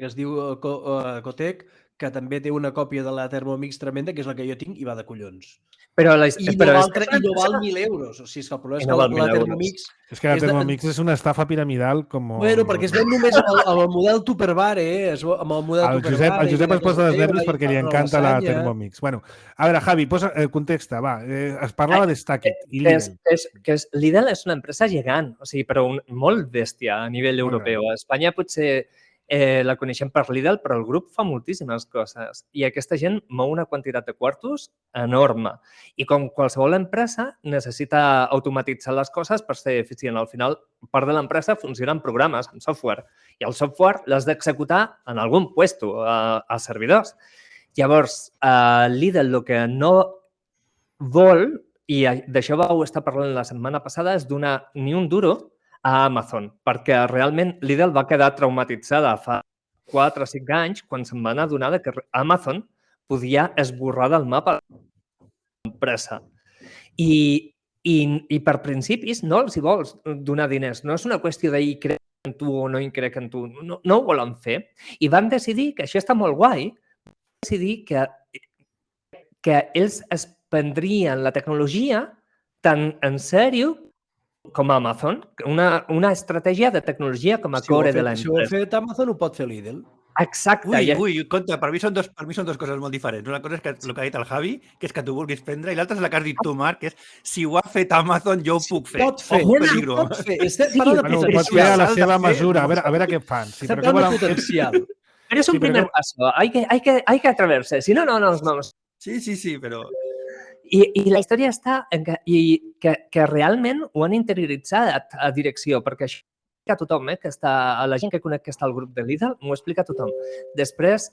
es diu Cotec, que també té una còpia de la Thermomix tremenda, que és la que jo tinc, i va de collons. I no val 1.000 euros. O sigui, és que el problema és que la Thermomix... És que la Thermomix és una estafa piramidal com... Bueno, perquè es ven només amb el model Tupperware, amb el model Tupperware. El Josep es posa dels nervis perquè li encanta la Thermomix. Bueno, a veure, Javi, posa el context, va. Es parlava de Stackit i Lidl. Lidl és una empresa gegant, o sigui, però molt bèstia a nivell europeu. A Espanya potser la coneixem per Lidl, però el grup fa moltíssimes coses i aquesta gent mou una quantitat de quartos enorme. I com qualsevol empresa necessita automatitzar les coses per ser eficient. Al final, part de l'empresa funciona en programes, en software, i el software l'has d'executar en algun puesto, a servidors. Llavors, Lidl el que no vol, i d'això vau estar parlant la setmana passada, és donar ni un duro a Amazon, perquè realment Lidl va quedar traumatitzada fa 4 o 5 anys quan se'n van adonar que Amazon podia esborrar del mapa l'empresa. I per principis no els hi vols donar diners. No és una qüestió de hi crec en tu o no hi crec en tu. No ho volen fer. I van decidir que això està molt guai. Van decidir que ells es prendrien la tecnologia tan en sèrio com a Amazon, una estratègia de tecnologia com a core de l'empresa. Si ho ha fet Amazon, ho pot fer Lidl. Exacte. Compte, per mi són dos coses molt diferents. Una cosa és el que ha dit el Javi, que és que tu vulguis prendre, i l'altra és la que has dit tu, Marc, que és si ho ha fet Amazon, jo ho puc fer. Pot fer. Pot fer. Estem parlant de potencial. Pot fer a la seva mesura. A veure què fan. Estem parlant de potencial. Pero es un primer paso. Hay que atreverse. Si no, no nos vamos. Sí, però... I la història està en que realment ho han interioritzat a direcció, perquè això a tothom, que està, a la gent que conec que està al grup de Lidl, m'ho explica a tothom. Després,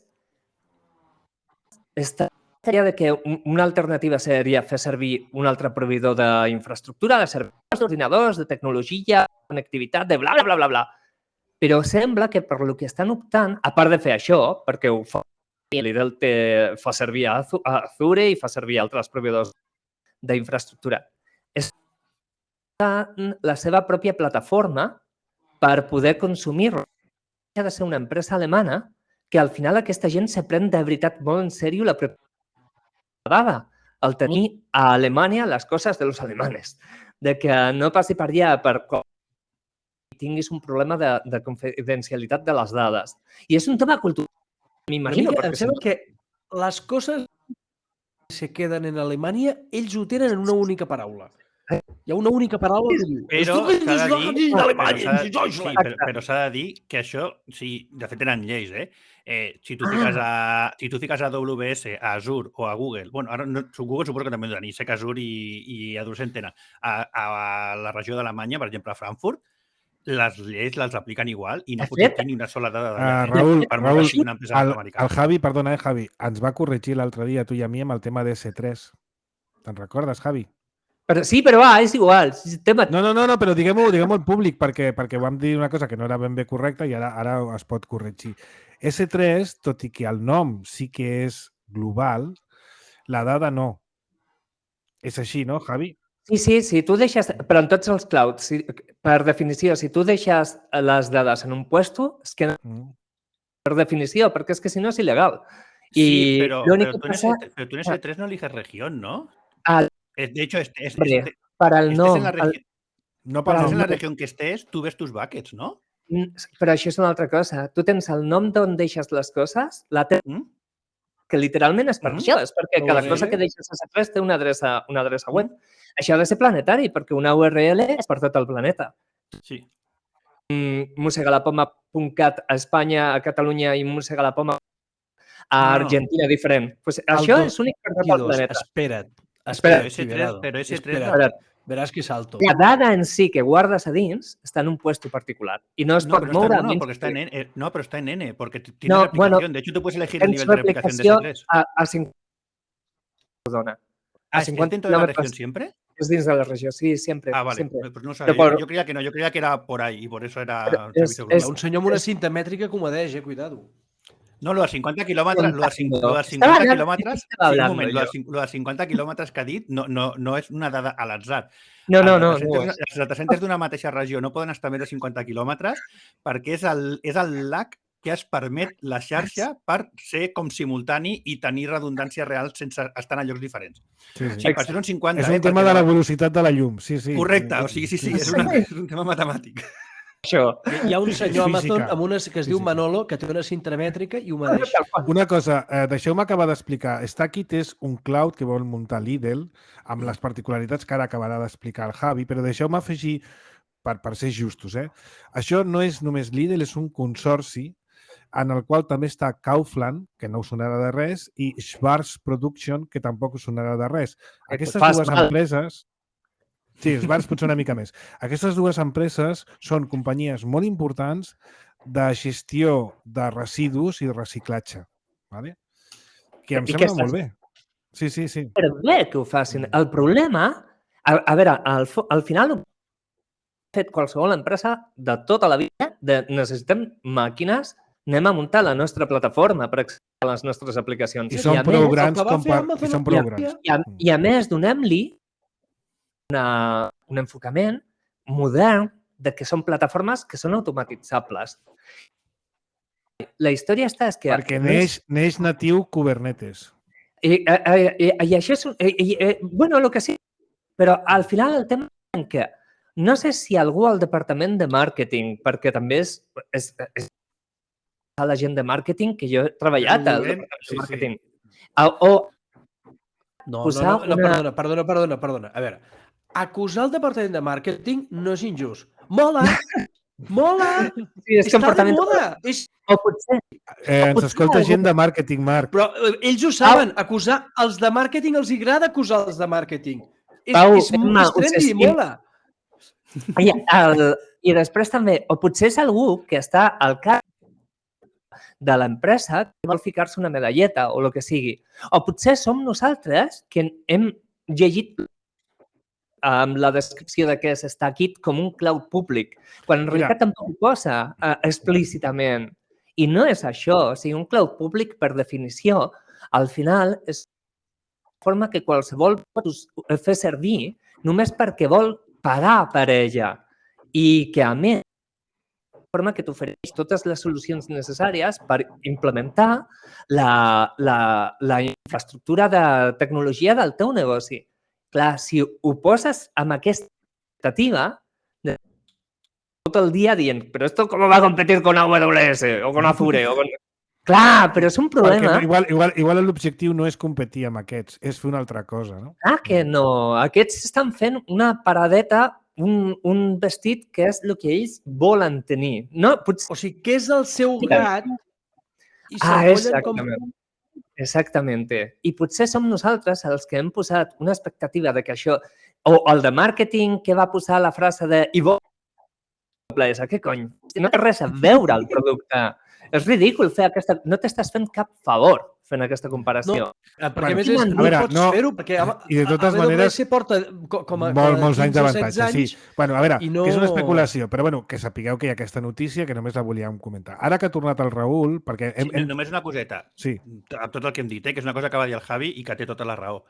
seria de que una alternativa seria fer servir un altre proveïdor d'infraestructura, de serveis, d'ordinadors, de tecnologia, de connectivitat, de bla, bla, bla, bla, bla. Però sembla que per lo que estan optant, a part de fer això, perquè ho fa Lidl fa servir a Azure i fa servir altres proveïdors d'infraestructura, és la seva pròpia plataforma per poder consumir-lo. Ha de ser una empresa alemana que al final aquesta gent se pren de veritat molt en sèrio la dada, el tenir a Alemanya les coses de los alemanes, de que no passi per allà per tinguis un problema de confidencialitat de les dades. I és un tema cultural, m'imagino. Em sembla que les coses que se queden en Alemanya, ells ho tenen en una única paraula. Hi ha una única paraula que diu... Però s'ha de dir que això, de fet tenen lleis, si tu fiques a AWS, a Azure o a Google, bueno, ara Google suposo que també ho tenen, sé que Azure i AWS tenen, a la regió d'Alemanya, per exemple, a Frankfurt, les lleis les apliquen igual i no pot tenir ni una sola dada de Raül, una empresa americana. el Javi, perdona, Javi, ens va corregir l'altre dia, tu i a mi, amb el tema de S3. Te'n recordes, Javi? Sí, però és igual. No, però diguem-ho al públic perquè vam dir una cosa que no era ben bé correcta i ara es pot corregir. S3, tot i que el nom sí que és global, la dada no. És així, no, Javi? Sí, tu deixes... Però en tots els clouds, per definició, si tu deixes les dades en un puesto, és que per definició, perquè és que si no és il·legal. Sí, pero tú en S3 no eliges región, ¿no? De hecho, para el nom... en la regió que estés, tu ves tus buckets, no? Però això és una altra cosa. Tu tens el nom d'on deixes les coses, que literalment és per això, és perquè cada cosa que deixes a S3 té una adreça web. Això ha de ser planetari, perquè una URL és per tot el planeta. Sí. Mosegalapoma.cat a Espanya, a Catalunya i Mosegalapoma a Argentina diferent. Això és únic per tot el planeta. Espera't. Però S3... Veràs que salto. La dada en si que guardes a dins està en un puesto particular i no es pot moure a menys... No, però està en N, porque tiene replicación. De hecho, tú puedes elegir el nivel de replicación de S3. A 50... Perdona. ¿Es dentro de la región siempre? Es dins de la regió, sí, sempre. Ah, vale. Siempre. Pues no sabía. Yo creía que no, yo creía que era por ahí y por eso era... Hi ha un senyor amb una cinta mètrica que ho medeix, cuidado. No, lo de 50 quilòmetres, lo de 50 quilòmetres que ha dit no és una dada a l'atzar. No. Els datacenters d'una mateixa regió no poden estar més de 50 quilòmetres perquè és el lag que es permet la xarxa per ser com simultani i tenir redundància real sense estar en llocs diferents. Sí. Per això són 50. És un tema de la velocitat de la llum, sí. Correcte, o sigui, sí, és un tema matemàtic. Hi ha un senyor a Amazon amb una que es diu Manolo que té una cinta mètrica i ho medeix. Una cosa, deixeu-me acabar d'explicar. Stackit és un cloud que vol muntar Lidl amb les particularitats que ara acabarà d'explicar el Javi, però deixeu-me afegir, per ser justos, això no és només Lidl, és un consorci en el qual també està Kaufland, que no us sonarà de res, i Schwarz Production, que tampoc us sonarà de res. Aquestes dues empreses... Sí, Schwarz potser una mica més. Aquestes dues empreses són companyies molt importants de gestió de residus i de reciclatge. ¿Vale? Que em sembla molt bé. Sí. Per bé que ho facin. El problema... A veure, al final ha fet qualsevol empresa de tota la vida de necessitem màquines, anem a muntar la nostra plataforma per accedir a les nostres aplicacions. I són prou grans com per... I a més, donem-li un enfocament modern de que són plataformes que són automatitzables. La història és que... Perquè neix natiu Kubernetes. I això és... Bueno, el que sí, però al final el tema és que no sé si algú al departament de màrqueting, perquè també és la gent de màrqueting que jo he treballat al departament de màrqueting. No, perdona. A veure, acusar el departament de màrqueting no és injust. Mola! Sí, és està de moda! O potser... Ens escolta gent de màrqueting, Marc. Però ells ho saben, acusar els de màrqueting els agrada acusar els de màrqueting. Pau, és trendy, mola! I després també, o potser és algú que està al cap de l'empresa que vol ficar-se una medalleta o el que sigui. O potser som nosaltres que hem llegit amb la descripció de què és StackIt com un cloud públic, quan en realitat tampoc ho posa explícitament. I no és això. O sigui, un cloud públic, per definició, al final és una forma que qualsevol pot fer servir només perquè vol pagar per ella i que, a més, forma que t'ofereix totes les solucions necessàries per implementar la infraestructura de tecnologia del teu negoci. Clar, si ho poses amb aquesta expectativa, tot el dia dient, però esto com va a competir con AWS o con Azure o con... Clar, però és un problema. Perquè igual l'objectiu no és competir amb aquests, és fer una altra cosa, no? Ah, que no. Aquests estan fent una paradeta, un vestit que és el que ells volen tenir. No, potser... O sigui, que és el seu gat i s'acollen com... Exactament. I potser som nosaltres els que hem posat una expectativa de que això... O el de màrqueting que va posar la frase de i vol què cony? No té res a veure el producte. És ridícul fer aquesta... No t'estàs fent cap favor fent aquesta comparació. No, perquè a més no pots fer-ho, perquè i de totes maneres porta com a molts anys d'avantatge, sí. Bueno, a veure, no... que és una especulació, però bueno, que sapigueu que hi ha aquesta notícia que només la volíem comentar. Ara que ha tornat el Raül, perquè... Només una coseta. Sí. Amb tot el que hem dit, que és una cosa que va dir el Javi i que té tota la raó.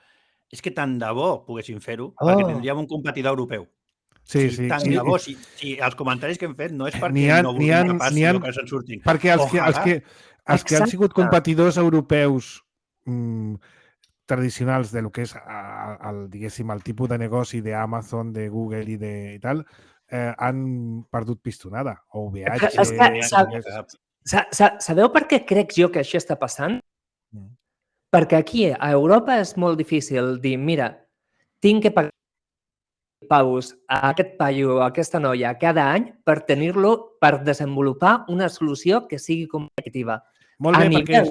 És que tant de bo poguéssim fer-ho, perquè tindríem un competidor europeu. Sí. Tant de bo, si els comentaris que hem fet no és perquè no vulguem que passi o que se'n surtin. Perquè els que han sigut competidors europeus tradicionals de lo que és diguéssim, el tipus de negoci d'Amazon, de Google i tal, han perdut pistonada. O VH... Sabeu per què crec jo que això està passant? Perquè aquí, a Europa, és molt difícil dir, mira, tinc que pagar paus a aquest paio, a aquesta noia, cada any per tenir-lo, per desenvolupar una solució que sigui competitiva. Molt bé, perquè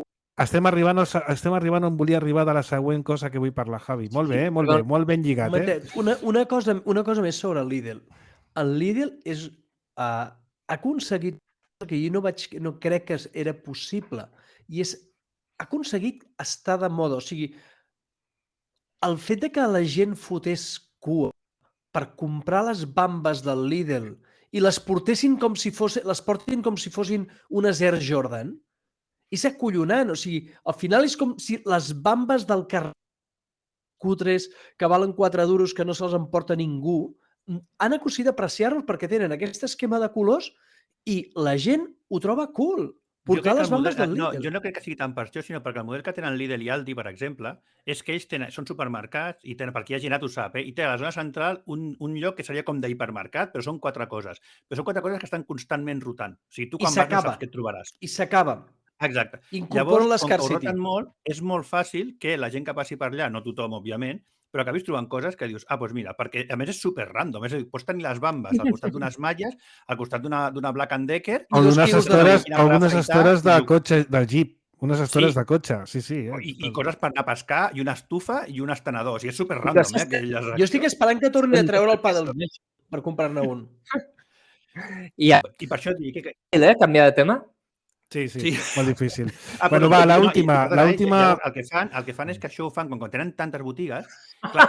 estem arribant on volia arribar de la següent cosa que vull parlar, Javi. Molt bé, molt ben lligat. Una cosa més sobre el Lidl. El Lidl ha aconseguit que jo no crec que era possible i ha aconseguit estar de moda. O sigui, el fet de que la gent fotés cua per comprar les bambes del Lidl i les portessin com si fossin unes Air Jordan, és acollonant. O sigui, al final és com si les bambes del carrer cutres que valen 4 duros que no se'ls emporta ningú han aconseguit apreciar-los perquè tenen aquest esquema de colors i la gent ho troba cool. Portar les bambes del Lidl. Jo no crec que sigui tant per això, sinó perquè el model que tenen Lidl i Aldi, per exemple, és que ells són supermercats i tenen, per qui hagi anat ho sap, i té a la zona central un lloc que seria com d'hipermercat, però són 4 coses. Però són 4 coses que estan constantment rotant. O sigui, tu quan vas no saps què et trobaràs. I s'acaba. Exacte. Incorporen Llavors, l'Scar com que ho City. roten molt, és molt fàcil que la gent que passi per allà, no tothom, òbviament, però acabis trobant coses que dius, doncs mira, perquè a més és super random, és a dir, pots tenir les bambes al costat d'unes malles, al costat d'una Black & Decker... O d'unes estores de cotxe, del Jeep, unes estores de cotxe, sí. I coses per anar a pescar, i una estufa i uns tenedors, i és super random. Jo estic esperant que torni a treure el pa del per comprar-ne un. I per això et dic que... Canviar de tema? Sí, molt difícil. Bueno, va, l'última... El que fan és que això ho fan quan tenen tantes botigues, clar,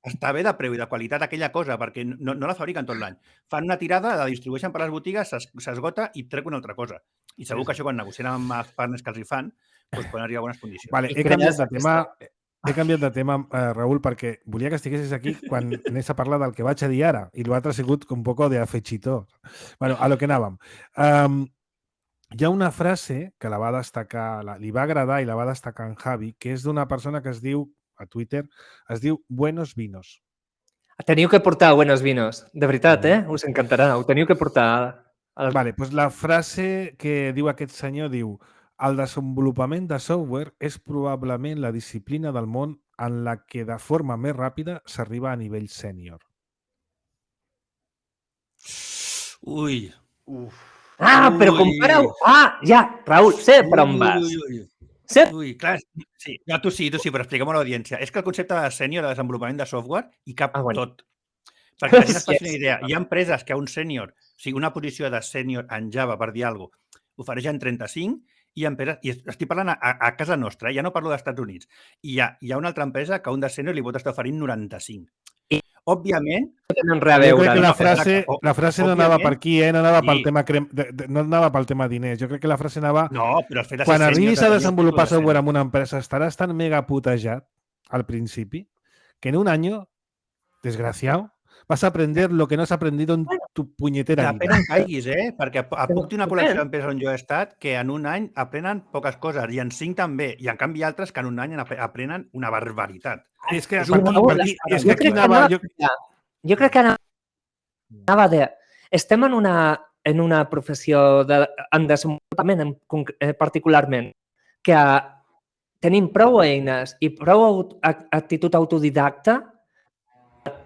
està bé de preu i de qualitat aquella cosa, perquè no la fabriquen tot l'any. Fan una tirada, la distribueixen per les botigues, s'esgota i trec una altra cosa. I segur que això quan negocien amb els partners que els hi fan, doncs poden arribar a bones condicions. Vale, he canviat de tema, Raül, perquè volia que estiguessis aquí quan anés a parlar del que vaig a dir ara, i l'altre ha sigut un poco de afegitó. Bueno, a lo que anàvem. Hi ha una frase que la va destacar, li va agradar i la va destacar en Javi, que és d'una persona que es diu, a Twitter, es diu Buenos Vinos. Teniu que portar Buenos Vinos. De veritat, us encantarà. Ho teniu que portar. Vale, doncs la frase que diu aquest senyor diu: el desenvolupament de software és probablement la disciplina del món en la que de forma més ràpida s'arriba a nivell sènior. Ui. Però compara-ho. Ja, Raül, sé per on vas. Ui, clar, sí. No, tu sí, però expliquem a l'audiència. És que el concepte de sènior de desenvolupament de software hi cap tot. Perquè la gent es faci una idea. Hi ha empreses que a un sènior, o sigui, una posició de sènior en Java, per dir alguna cosa, ofereixen 35 i estic parlant a casa nostra, ja no parlo dels Estats Units. I hi ha una altra empresa que a un de sènior li pot estar oferint 95. Òbviament... No tenen res a Jo veure. crec que no? la frase no anava per aquí, no anava pel sí. tema no anava pel tema diners. Jo crec que la frase anava... No, però el fet de ser Quan sènior arribis de a tenir el desenvolupar títol de software sènior. en una empresa estaràs tan mega putejat al principi que en un año, desgraciado, vas a aprender lo que no has aprendido en tu punyetera Depèn vida. on caiguis, perquè puc dir una col·lecció d'empreses on jo he estat que en un any aprenen poques coses i en 5 també, i en canvi altres que en un any aprenen una barbaritat. És que Jo aquí anava... Jo crec que anava de... Estem en una professió en desenvolupament particularment que tenim prou eines i prou actitud autodidacta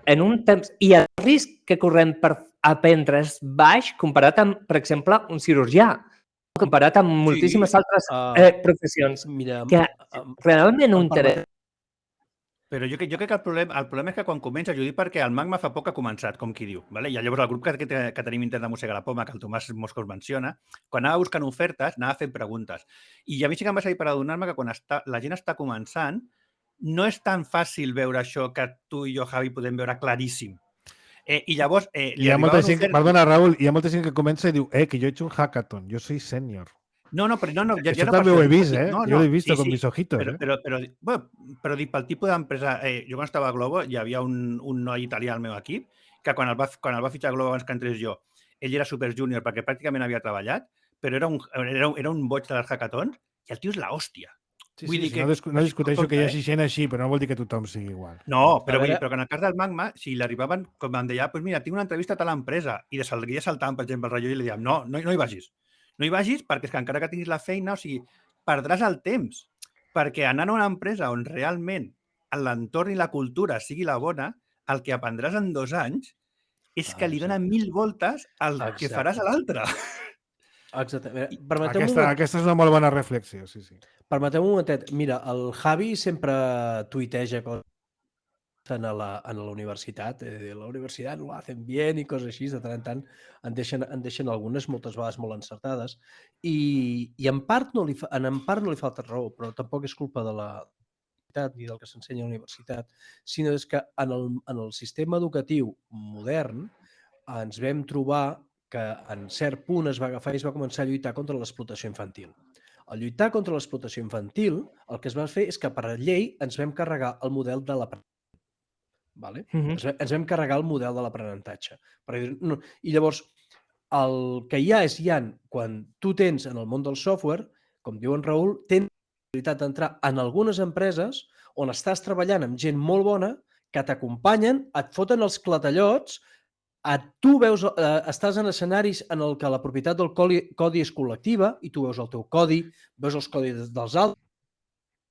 en un temps... I el risc que correm per aprendre és baix comparat amb, per exemple, un cirurgià, comparat amb moltíssimes altres professions. Mira, que realment no interessa. Però jo crec que el problema és que quan comença, jo dic perquè el Magma fa poc ha començat, com qui diu, vale? I llavors el grup que tenim intern de Mossega la Poma, que el Tomàs Moscos menciona, quan anava buscant ofertes, anava fent preguntes. I a mi sí que em va servir per adonar-me que quan la gent està començant, no és tan fàcil veure això que tu i jo, Javi, podem veure claríssim. I llavors... hi ha molta gent, perdona, Raúl, hi ha molta gent que comença i diu que jo he hecho un hackathon, jo soy senior. No, però ja Això no també ho he vist, jo l'he vist con mis ojitos. Però dic, pel tipus d'empresa... Jo quan estava a Globo hi havia un noi italià al meu equip que quan el va fitxar a Globo abans que entrés jo, ell era super júnior perquè pràcticament havia treballat, però era un boig dels hackathons i el tio és l'hòstia. No discuteixo que hi hagi gent així, però no vol dir que tothom sigui igual. No, però en el cas del Magma, si l'arribaven, com em deia, pues mira, tinc una entrevista a tal empresa i de seguia saltant, per exemple, el rotllo i li dèiem, no hi vagis. No hi vagis perquè és que encara que tinguis la feina, o sigui, perdràs el temps. Perquè anant a una empresa on realment l'entorn i la cultura sigui la bona, el que aprendràs en 2 anys és que li donen 1000 voltes al que faràs a l'altre. Exactament. Aquesta és una molt bona reflexió, sí. Permeteu un momentet. Mira, el Javi sempre tuiteja coses a la universitat. La universitat lo hacen bien i coses així. De tant en tant en deixen algunes, moltes vegades molt encertades. I en part no li falta raó, però tampoc és culpa de la universitat ni del que s'ensenya a la universitat, sinó és que en el sistema educatiu modern ens vam trobar que en cert punt es va agafar i es va començar a lluitar contra l'explotació infantil. Al lluitar contra l'explotació infantil, el que es va fer és que per llei ens vam carregar el model de l'aprenentatge. Vale? Ens vam carregar el model de l'aprenentatge. I llavors, el que hi ha és, quan tu tens en el món del software, com diu en Raül, tens la possibilitat d'entrar en algunes empreses on estàs treballant amb gent molt bona, que t'acompanyen, et foten els clatellots, tu estàs en escenaris en el que la propietat del codi és col·lectiva i tu veus el teu codi, veus els codis dels altres,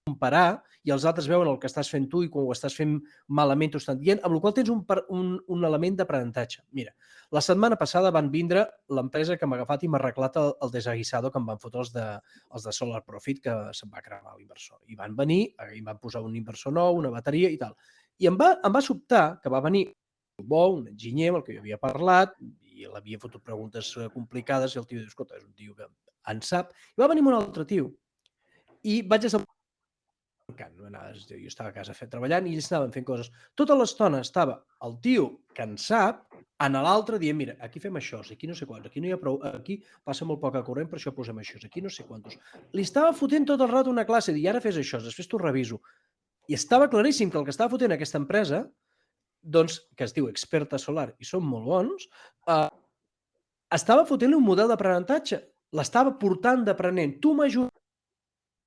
comparar, i els altres veuen el que estàs fent tu i quan ho estàs fent malament t'ho estan dient, amb la qual cosa tens un element d'aprenentatge. Mira, la setmana passada van vindre l'empresa que m'ha agafat i m'ha arreglat el desaguisado que em van fotre els de Solar Profit, que se'n va cremar l'inversor. I van venir, i van posar un inversor nou, una bateria i tal. I em va sobtar que va venir un enginyer amb el que jo havia parlat i l'havia fotut preguntes complicades i el tio diu, escolta, és un tio que en sap. I va venir un altre tio. I vaig estar jo estava a casa treballant i ells estaven fent coses. Tota l'estona estava el tio que en sap en l'altre dient, mira, aquí fem això, aquí no sé quants, aquí no hi ha prou, aquí passa molt poca corrent, per això posem això, aquí no sé quantos. Li estava fotent tot el rato una classe, i ara fes això, després t'ho reviso. I estava claríssim que el que estava fotent aquesta empresa, doncs, que es diu Experta Solar i són molt bons, estava fotent-li un model d'aprenentatge. L'estava portant d'aprenent. Tu m'ajudes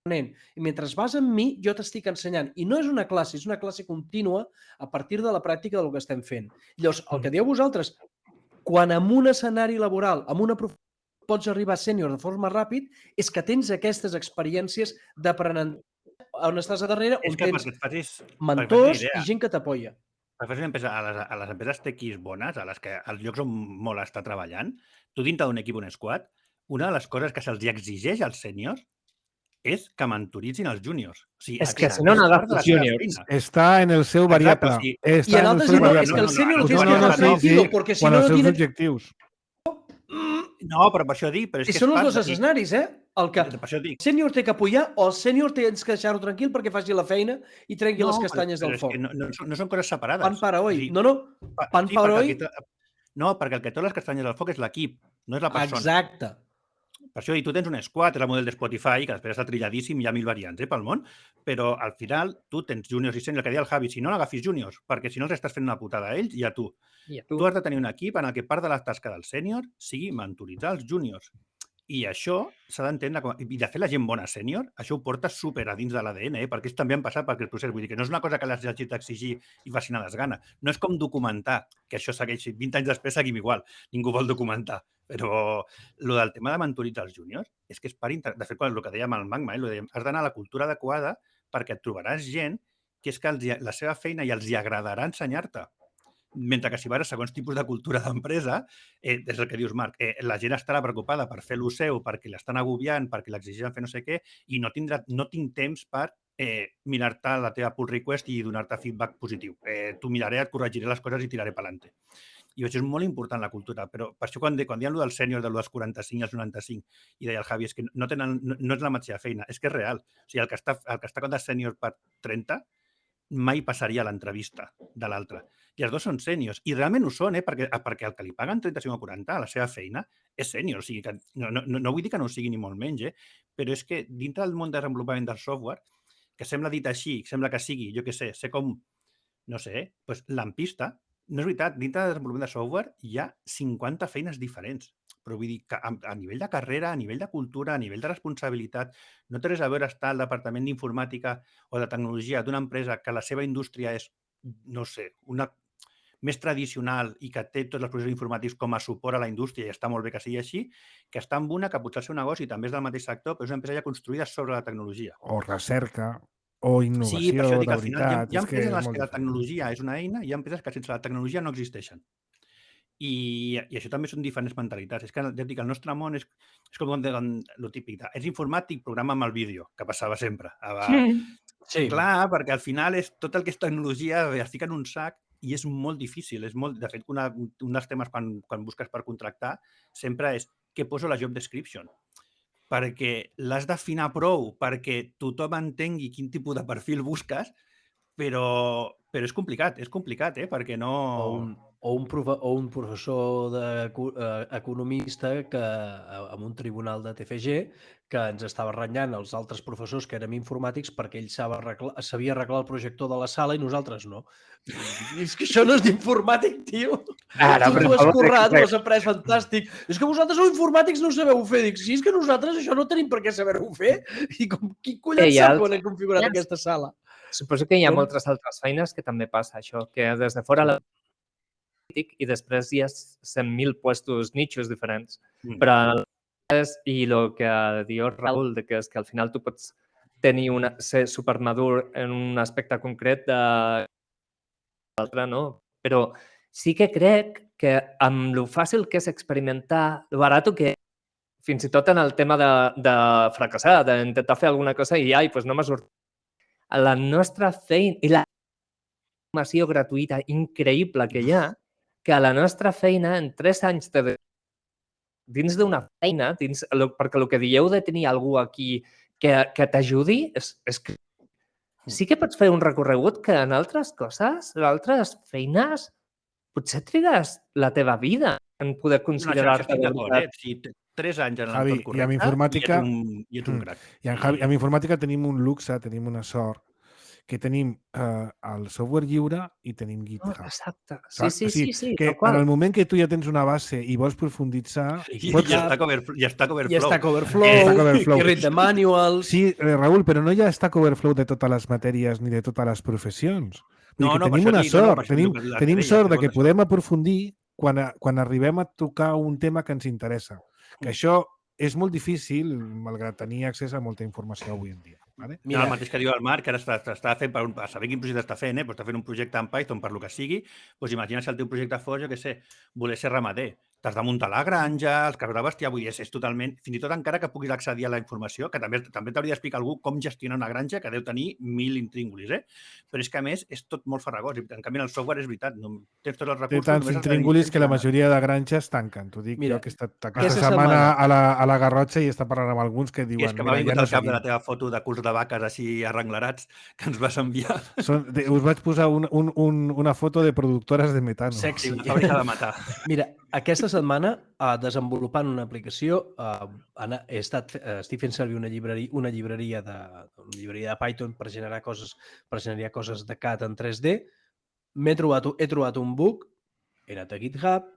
aprenent. I mentre vas amb mi, jo t'estic ensenyant. I no és una classe, és una classe contínua a partir de la pràctica del que estem fent. Llavors, el que dieu vosaltres, quan en un escenari laboral, amb una professió, pots arribar a sènior de forma ràpid, és que tens aquestes experiències d'aprenentatge on estàs a darrere, on tens mentors i gent que t'apoya. Per fer una empresa, a les empreses tequis bones, a les que als llocs on molt està treballant, tu dintre d'un equip, un squad, una de les coses que se'ls exigeix als sèniors és que mentoritzin els júniors. O sigui, És que si no, no agafes júniors. Està en el seu variable. Exacte, o sigui, I Està en en el altres seu diuen, variable. és que el sènior no, tens no, que no, anar no, sí, tranquilo, perquè si quan no, els no seus tienes... objectius. No, però per això dic... Però és I que són és els part dos escenaris, el que Per això dic. el sènior té que apoyar o el sènior tens que deixar-ho tranquil perquè faci la feina i trengui les castanyes del és que forn. no són coses separades. Pan para O hoy. sigui, No, pan sí, para perquè hoy. No, perquè el que té les castanyes del foc és l'equip, no és la persona. Exacte. Per això tu tens un squad, és el model de Spotify, que després està trilladíssim, hi ha 1000 variants pel món, però al final tu tens juniors i sèniors, el que deia el Javi, si no l'agafis juniors, perquè si no els estàs fent una putada a ells i a tu. Tu has de tenir un equip en el que part de la tasca del sènior sigui mentoritzar els júniors. I això s'ha d'entendre, i de fer la gent bona sènior, això ho porta super a dins de l'ADN, perquè ells també han passat per aquest procés. Vull dir que no és una cosa que les hagis d'exigir i facin a desgana. No és com documentar, que això segueixi 20 anys després seguim igual. Ningú vol documentar. Però el del tema de mentoritzar els júniors és que és part... De fet, el que dèiem al Magma, has d'anar a la cultura adequada perquè et trobaràs gent que és que la seva feina i els hi agradarà ensenyar-te. Mentre que si vas a segons tipus de cultura d'empresa, és el que dius, Marc, la gent estarà preocupada per fer-lo seu, perquè l'estan agobiant, perquè l'exigeixen fer no sé què, i no tinc temps per mirar-te la teva pull request i donar-te feedback positiu. T'ho miraré, et corregiré les coses i tiraré per endavant. I això és molt important, la cultura. Però per això, quan diuen allò del sènior, dels 45 als 95, i deia el Javi, és que no és la mateixa feina, és que és real. O sigui, el que està com de sènior per 30 mai passaria a l'entrevista de l'altre. I els dos són sèniors. I realment ho són, perquè el que li paguen 35 o 40 a la seva feina és sènior. O sigui, que no vull dir que no ho sigui ni molt menys, però és que dintre del món de desenvolupament del software, que sembla dit així, sembla que sigui, jo què sé, ser com, no sé, doncs lampista, no és veritat, dintre del desenvolupament de software hi ha 50 feines diferents. Però vull dir que a nivell de carrera, a nivell de cultura, a nivell de responsabilitat, no té res a veure estar al departament d'informàtica o de tecnologia d'una empresa que la seva indústria és, no sé, una més tradicional i que té tots els processos informàtics com a suport a la indústria i està molt bé que sigui així, que està en una que potser el seu negoci també és del mateix sector, però és una empresa ja construïda sobre la tecnologia. O recerca, o innovació, sí, per això dic, de al final, veritat. hi ha empreses en les que la diferent. tecnologia és una eina i hi ha empreses que sense la tecnologia no existeixen. I això també són diferents mentalitats. És que, ja dic, el nostre món és com el típic, és informàtic, programa amb el vídeo, que passava sempre. Sí. Clar, perquè al final és tot el que és tecnologia, es fica en un sac i és molt difícil. De fet, un dels temes quan busques per contractar sempre és què poso a la job description. Perquè l'has d'afinar prou perquè tothom entengui quin tipus de perfil busques, però és complicat, perquè no... O un professor economista que en un tribunal de TFG que ens estava renyant els altres professors que érem informàtics perquè ell sabia arreglar el projector de la sala i nosaltres no. És que això no és d'informàtic, tio. Tu has currat, ho has après fantàstic. És que vosaltres sou informàtics, no ho sabeu fer. Dic, sí, és que nosaltres això no tenim per què saber-ho fer. I qui collons sap quan hem configurat aquesta sala? Suposo que hi ha moltes altres feines que també passa això, que des de fora la i després hi ha 100.000 puestos nichos diferents. Però i el que diu Raül, que és que al final tu pots ser supermadur en un aspecte concret de l'altre, no? Però sí que crec que amb lo fàcil que és experimentar, lo barat que fins i tot en el tema de fracassar, d'intentar fer alguna cosa i ai, doncs no m'ha sortit. La nostra feina i la formació gratuïta increïble que hi ha, que a la nostra feina en 3 anys dins d'una feina, perquè el que dieu de tenir algú aquí que t'ajudi és que sí que pots fer un recorregut que en altres coses, en altres feines, potser trigues la teva vida en poder considerar-te de veritat. Si 3 anys en Javi, l'entorn correcte, i amb informàtica, i ets un crac. I amb informàtica tenim un luxe, tenim una sort, que tenim el software lliure i tenim GitHub. Exacte. Sí, sí. Que en el moment que tu ja tens una base i vols profunditzar... Ja està Overflow, i read the manual... Sí, Raül, però no hi ha Stack Overflow de totes les matèries ni de totes les professions. Tenim una sort, tenim sort de que podem aprofundir quan arribem a tocar un tema que ens interessa. Que això és molt difícil, malgrat tenir accés a molta informació avui en dia. Vale? Mira, el mateix que diu el Marc, que ara està fent per saber quin projecte està fent, està fent un projecte en Python per lo que sigui, doncs imagina si el teu projecte fos, jo què sé, voler ser ramader. t'has de muntar la granja, els caps de bestiar, vull dir, és totalment... Fins i tot encara que puguis accedir a la informació, que també t'hauria d'explicar algú com gestionar una granja, que deu tenir 1.000 intríngulis, però és que, a més, és tot molt farragós. En canvi, en el software és veritat, no, tens tots els Té recursos... tants només has de intríngulis que la gestionar. majoria de granges tanquen. T'ho dic Mira, jo, que he estat aquesta aquesta setmana setmana- a la Garrotxa i està parlant amb alguns que diuen... I és que m'ha "Mira, vingut ja no al cap de la seguim". teva foto de culs de vaques així arrenglerats que ens vas enviar. Us vaig posar una foto de productores de metano. Sí, Sexy. una fàbrica de matar. Mira, aquesta setmana, desenvolupant una aplicació, estic fent servir una llibreria de Python per generar coses de CAD en 3D. He trobat un bug, he anat a GitHub,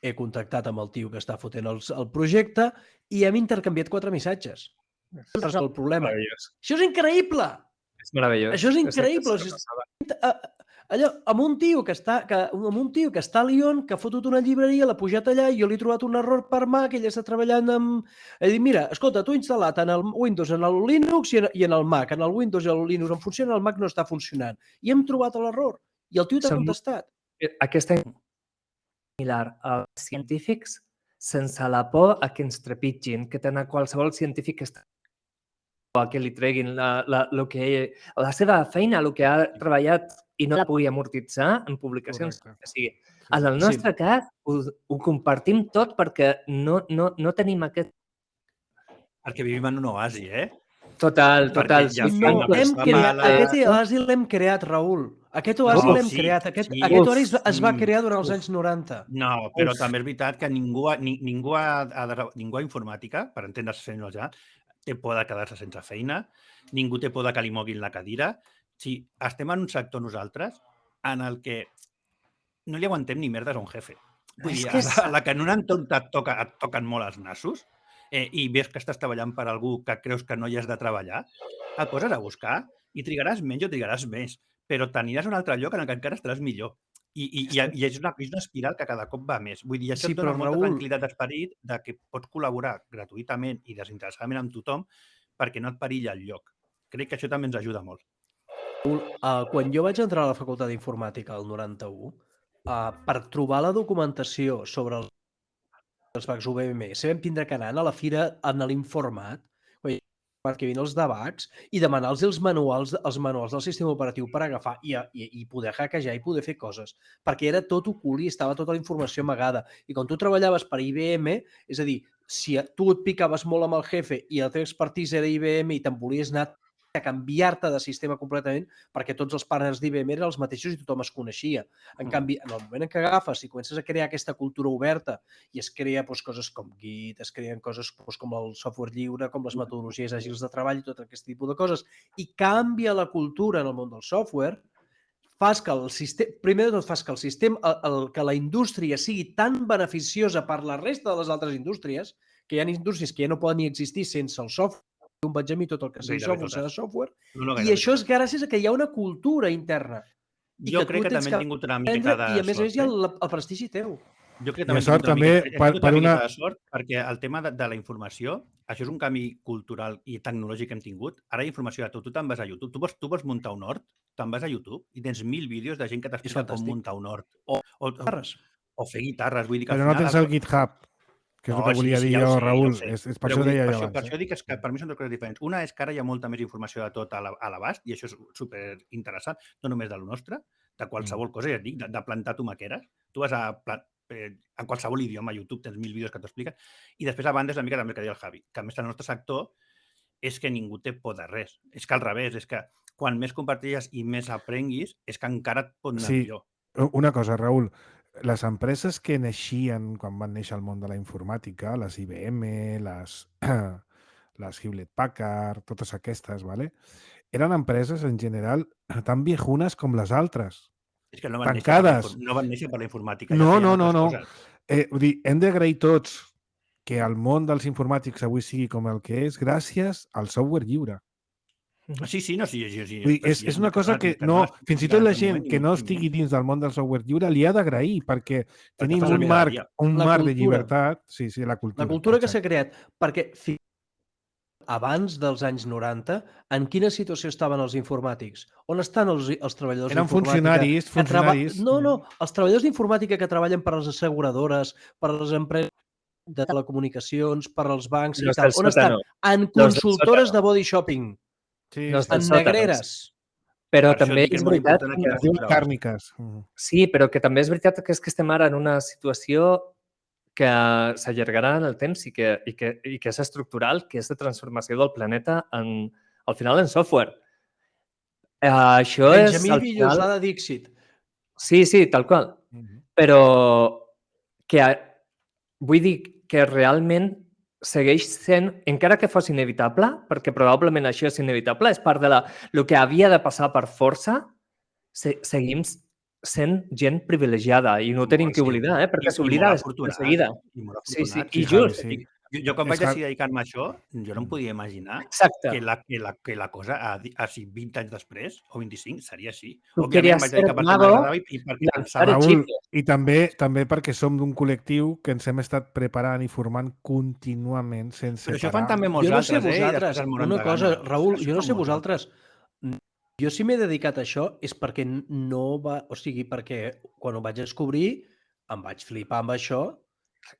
he contactat amb el tio que està fotent el projecte i hem intercanviat 4 missatges. Hem resolt el problema. Meravellós. Això és increïble! És meravellós. Això és increïble. Allò, amb un tio que està a Lyon, que ha fotut una llibreria, l'ha pujat allà i jo li he trobat un error per Mac, ell està treballant amb... He dit, mira, escolta, tu instal·lat en el Windows, en el Linux i en el Mac. En el Windows i el Linux en funciona, el Mac no està funcionant. I hem trobat l'error. I el tio t'ha contestat. Aquesta similar als científics sense la por a que ens trepitgin, que tenen qualsevol científic que està a que li treguin la seva feina, el que ha treballat i no la pugui amortitzar en publicacions. Correcte. Que sigui. En el nostre cas, ho compartim tot perquè no tenim aquest... Perquè vivim en un oasi, Total. Perquè ja No, fan la hem fama, creat, la- aquest oasi l'hem creat, Raül. Aquest oasi No, l'hem sí, creat. sí. Aquest Uf, oasi es va sí. crear durant els anys 90. No, però Uf. també és veritat que ningú a informàtica, per entendre's fent ja, té por de quedar-se sense feina, ningú té por de que li moguin la cadira. Sí, estem en un sector nosaltres en el que no li aguantem ni merdes a un jefe. Vull dir, a la que en un entorn et toquen molt els nassos i ves que estàs treballant per algú que creus que no hi has de treballar, et poses a buscar i trigaràs menys o trigaràs més, però t'aniràs a un altre lloc en el que encara estaràs millor. I és una espiral que cada cop va més. Vull dir, això Sí, et dona però, molta Raül- tranquil·litat d'esperit de que pots col·laborar gratuïtament i desinteressadament amb tothom perquè no et perilla el lloc. Crec que això també ens ajuda molt. Quan jo vaig entrar a la Facultat d'Informàtica al 91, per trobar la documentació sobre els bugs UVMS, vam tindre que anar a la fira en l'Informat, que vin els debats, i demanar-los els manuals del sistema operatiu per agafar i poder hackejar i poder fer coses, perquè era tot ocult i estava tota la informació amagada. I quan tu treballaves per IBM, és a dir, si tu et picaves molt amb el jefe i la teva expertise era IBM i te'n volies anar a canviar-te de sistema completament, perquè tots els partners d'IBM eren els mateixos i tothom es coneixia. En canvi, en el moment en què agafes i comences a crear aquesta cultura oberta i es crea coses com Git, es creen coses com el software lliure, com les metodologies àgils de treball i tot aquest tipus de coses, i canvia la cultura en el món del software, fas que el sistema, primer de tot fas que el sistema, que la indústria sigui tan beneficiosa per la resta de les altres indústries, que hi ha indústries que ja no poden ni existir sense el software, un vaig a mi tot el que sigui software serà software, i això és gràcies a que hi ha una cultura interna. Jo crec que també hem tingut una mica de I a més a més hi ha el prestigi teu. Jo crec que I a també sort també per una... de sort, perquè el tema de la informació, això és un canvi cultural i tecnològic que hem tingut. Ara hi ha informació de tot. Tu te'n vas a YouTube. Tu vols muntar un hort, te'n vas a YouTube i tens 1.000 vídeos de gent que t'explica com muntar un hort. O fer guitarres. Vull dir que Però no tens el GitHub, que és el que volia dir jo, Raül. És per això deia jo abans. Per això dic que per mi són dues coses diferents. Una és que ara hi ha molta més informació de tot a l'abast, i això és superinteressant, no només de lo nostre, de qualsevol cosa, ja et dic, de plantar tomaqueres. Tu vas en qualsevol idioma, a YouTube tens 1.000 vídeos que t'expliquen, i després a banda és la mica també que deia el Javi, que a més el nostre sector és que ningú té por de res. És que al revés, és que quan més comparteixes i més aprenguis, és que encara et pot anar millor. Una cosa, Raül, les empreses que naixien quan van néixer al món de la informàtica, les IBM, les Hewlett Packard, totes aquestes, ¿vale? Eren empreses en general tan viejunes com les altres. És que no van néixer per la informàtica. No. Vull dir, hem d'agrair tots que el món dels informàtics avui sigui com el que és gràcies al software lliure. Sí. Vull dir, és una cosa que no... Fins i tot la gent que no estigui dins del món del software lliure li ha d'agrair, perquè tenim un marc de llibertat. Sí, la cultura. La cultura que s'ha creat, perquè abans dels anys 90, en quina situació estaven els informàtics? On estan els treballadors Eren d'informàtica? funcionaris. No, els treballadors d'informàtica que treballen per les asseguradores, per les empreses de telecomunicacions, per als bancs i Los tal. del On estan? sótano. En Los del consultores sótano. de body shopping, Sí, Los sí. del en sótano. negreres. Però Per això també dic que és és molt veritat important que... que Es diuen Bravo. càrniques. Sí, però que també és veritat que estem ara en una situació que s'allargarà en el temps i que és estructural, que és de transformació del planeta al final en software. Això és, Benjamí al final... Villoslà de Dixit. Sí, tal qual. Però que vull dir que realment segueix sent, encara que fos inevitable, perquè probablement això és inevitable, és part de el que havia de passar per força, seguim sent gent privilegiada i no ho tenim que oblidar, perquè s'oblida de seguida. I molt Sí, afortunat. i Javi, just. sí. Jo quan És vaig decidir dedicar-me a això, jo no em podia imaginar Exacte. que la cosa, així 20 anys després, o 25, seria així. Tu Òbviament querías em vaig ser dedicar perquè mago m'agradava i perquè lanzar pensava. Raül, hechizos. i també perquè som d'un col·lectiu que ens hem estat preparant i formant contínuament sense Però això parar. fan també molts Jo no sé altres, i vosaltres, després es moren una de cosa, gana. Raül, Això jo no fan sé molts vosaltres. Jo si m'he dedicat a això és perquè no va... O sigui, perquè quan ho vaig descobrir em vaig flipar amb això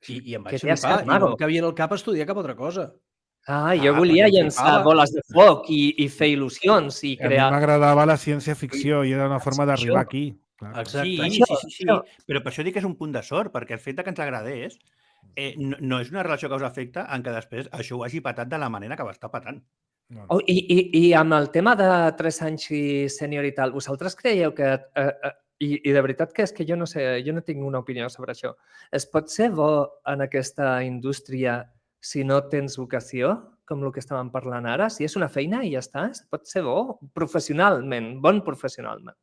i em vaig Querías flipar. ser I no mago. em cabia en el cap estudiar cap altra cosa. Jo volia perquè em llançar flipava. boles de foc i fer il·lusions i A mi crear... m'agradava la ciència-ficció i era una forma Això. d'arribar aquí. Clar. Exacte. Sí, però per això dic que és un punt de sort, perquè el fet de que ens agradés no és una relació causa-efecte en què després això ho hagi patat de la manera que va estar patant. No. I amb el tema de 3 anys i sènior i tal, vosaltres creieu que... I de veritat que és que jo no sé, jo no tinc una opinió sobre això. Es pot ser bo en aquesta indústria si no tens vocació, com el que estàvem parlant ara? Si és una feina i ja està, es pot ser bo professionalment, bon professionalment.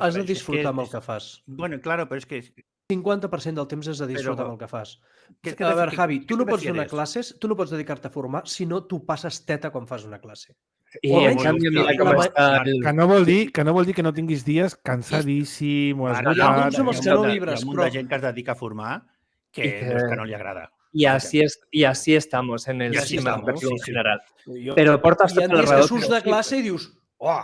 Has de disfrutar amb el que fas. Bueno, claro, però és que... 50% del temps has de disfrutar Però- amb el que fas. ¿Qué A veure, Javi, tu qué no te pots donar refieres? classes, tu no pots dedicar-te a formar si no tu passes teta quan fas una classe. I O en almenys canvi, mira com la- està... Que no vol dir que no tinguis dies cansadíssim o Ara, Hi ha esgotat. alguns amb els que no vibres, hi ha un munt però- de gent que es dedica a formar I que no li agrada. Y así estamos en el Y así sistema estamos, educativo en sí, sí. general. Jo, Però portes hi ha tota la dies raó. que surts de classe i dius, oh,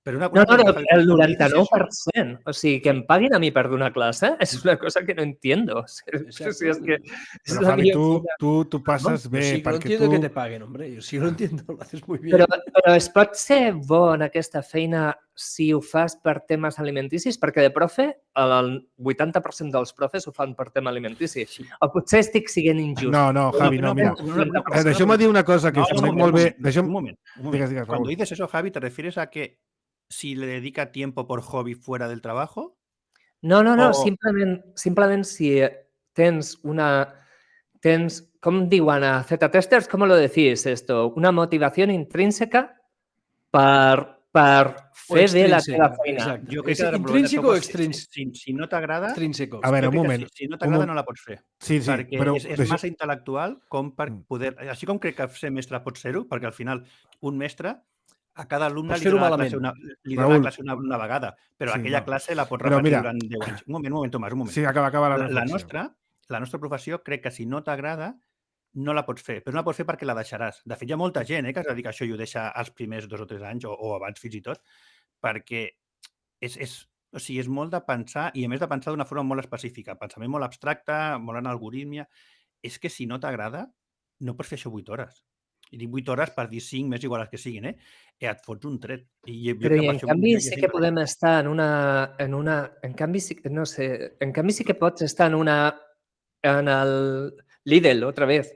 Però una No, cosa, el quan dices eso, 99%. O sigui, que em paguin a mi per donar classe és una cosa que no entiendo. O sigui, és que és Però, la Javi, mía tu passes yo bé, sí que no perquè entiendo tu... que te paguen, hombre. Yo sí lo entiendo, lo haces muy bien. Però es pot ser bo en aquesta feina si ho fas per temes alimenticis? Perquè de profe, el 80% dels profes ho fan per tema alimentici. O potser estic sent injust. No, Javi, no, mira. Deixeu-me dir una cosa que us conec molt bé. Un moment. Digues, Cuando Raúl. dices eso, Javi, ¿te refieres a que si le dedica tiempo por hobby fuera del trabajo? No, O- simplement si tens com diuen a Z-testers, ¿cómo lo decís esto? Una motivación intrínseca per fer bé la teva feina. Exacte. Jo crec És que intrínseco o extrínseco? si no t'agrada, Extrínseco. A veure, jo un crec que moment. si no t'agrada no la pots fer. Sí, Perquè però... és massa intel·lectual com per Mm. poder... Així com crec que ser mestre pot ser-ho, perquè al final un mestre a cada alumne Pots li fer-ho dona la malament. classe una vegada, però Sí, aquella no. classe la pots Però repetir mira. durant 10 anys. Un moment, Tomàs, un moment. Sí, acaba la La reflexió. nostra professió crec que si no t'agrada no la pots fer, però no la pots fer perquè la deixaràs. De fet, hi ha molta gent que es dedica a això i ho deixa els primers 2 o 3 anys o abans fins i tot, perquè o sigui, és molt de pensar i a més de pensar d'una forma molt específica, pensament molt abstracte, molt en algorítmia. És que si no t'agrada, no pots fer això 8 hores. I dic 8 hores per dir 5, més igual les que siguin, et fots un tret. Però i en canvi sí que podem estar en una... En canvi sí que pots estar en el Lidl, otra vez,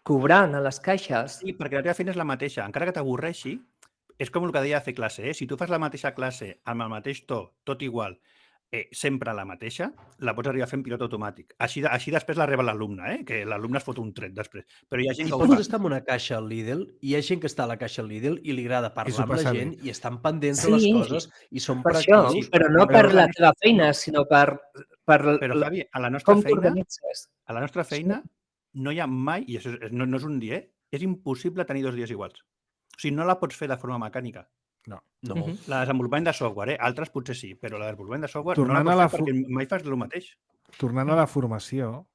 cobrant a les caixes. Sí, perquè la teva feina és la mateixa. Encara que t'avorreixi, és com el que deia de fer classe. Si tu fas la mateixa classe amb el mateix to, tot igual, sempre la mateixa, la pots arribar fent pilot automàtic. Així després la reba l'alumne, que l'alumne es fot un tret després. Però hi ha gent I que ho pots fa. estar en una caixa al Lidl i hi ha gent que està a la caixa al Lidl i li agrada s'ho parlar amb la passa gent bé. i estan pendents de les Sí. coses i són Per això, proactius. però no per la teva feina, sinó per Però, Javi, a la nostra com feina, t'organitzes. no hi ha mai, i això no és un dia, és impossible tenir 2 dies iguals. O sigui, no la pots fer de forma mecànica. No. La desenvolupament de software, altres potser sí, però la desenvolupament de software Tornant no a la la pots fer perquè mai fas el mateix. Tornant a la formació,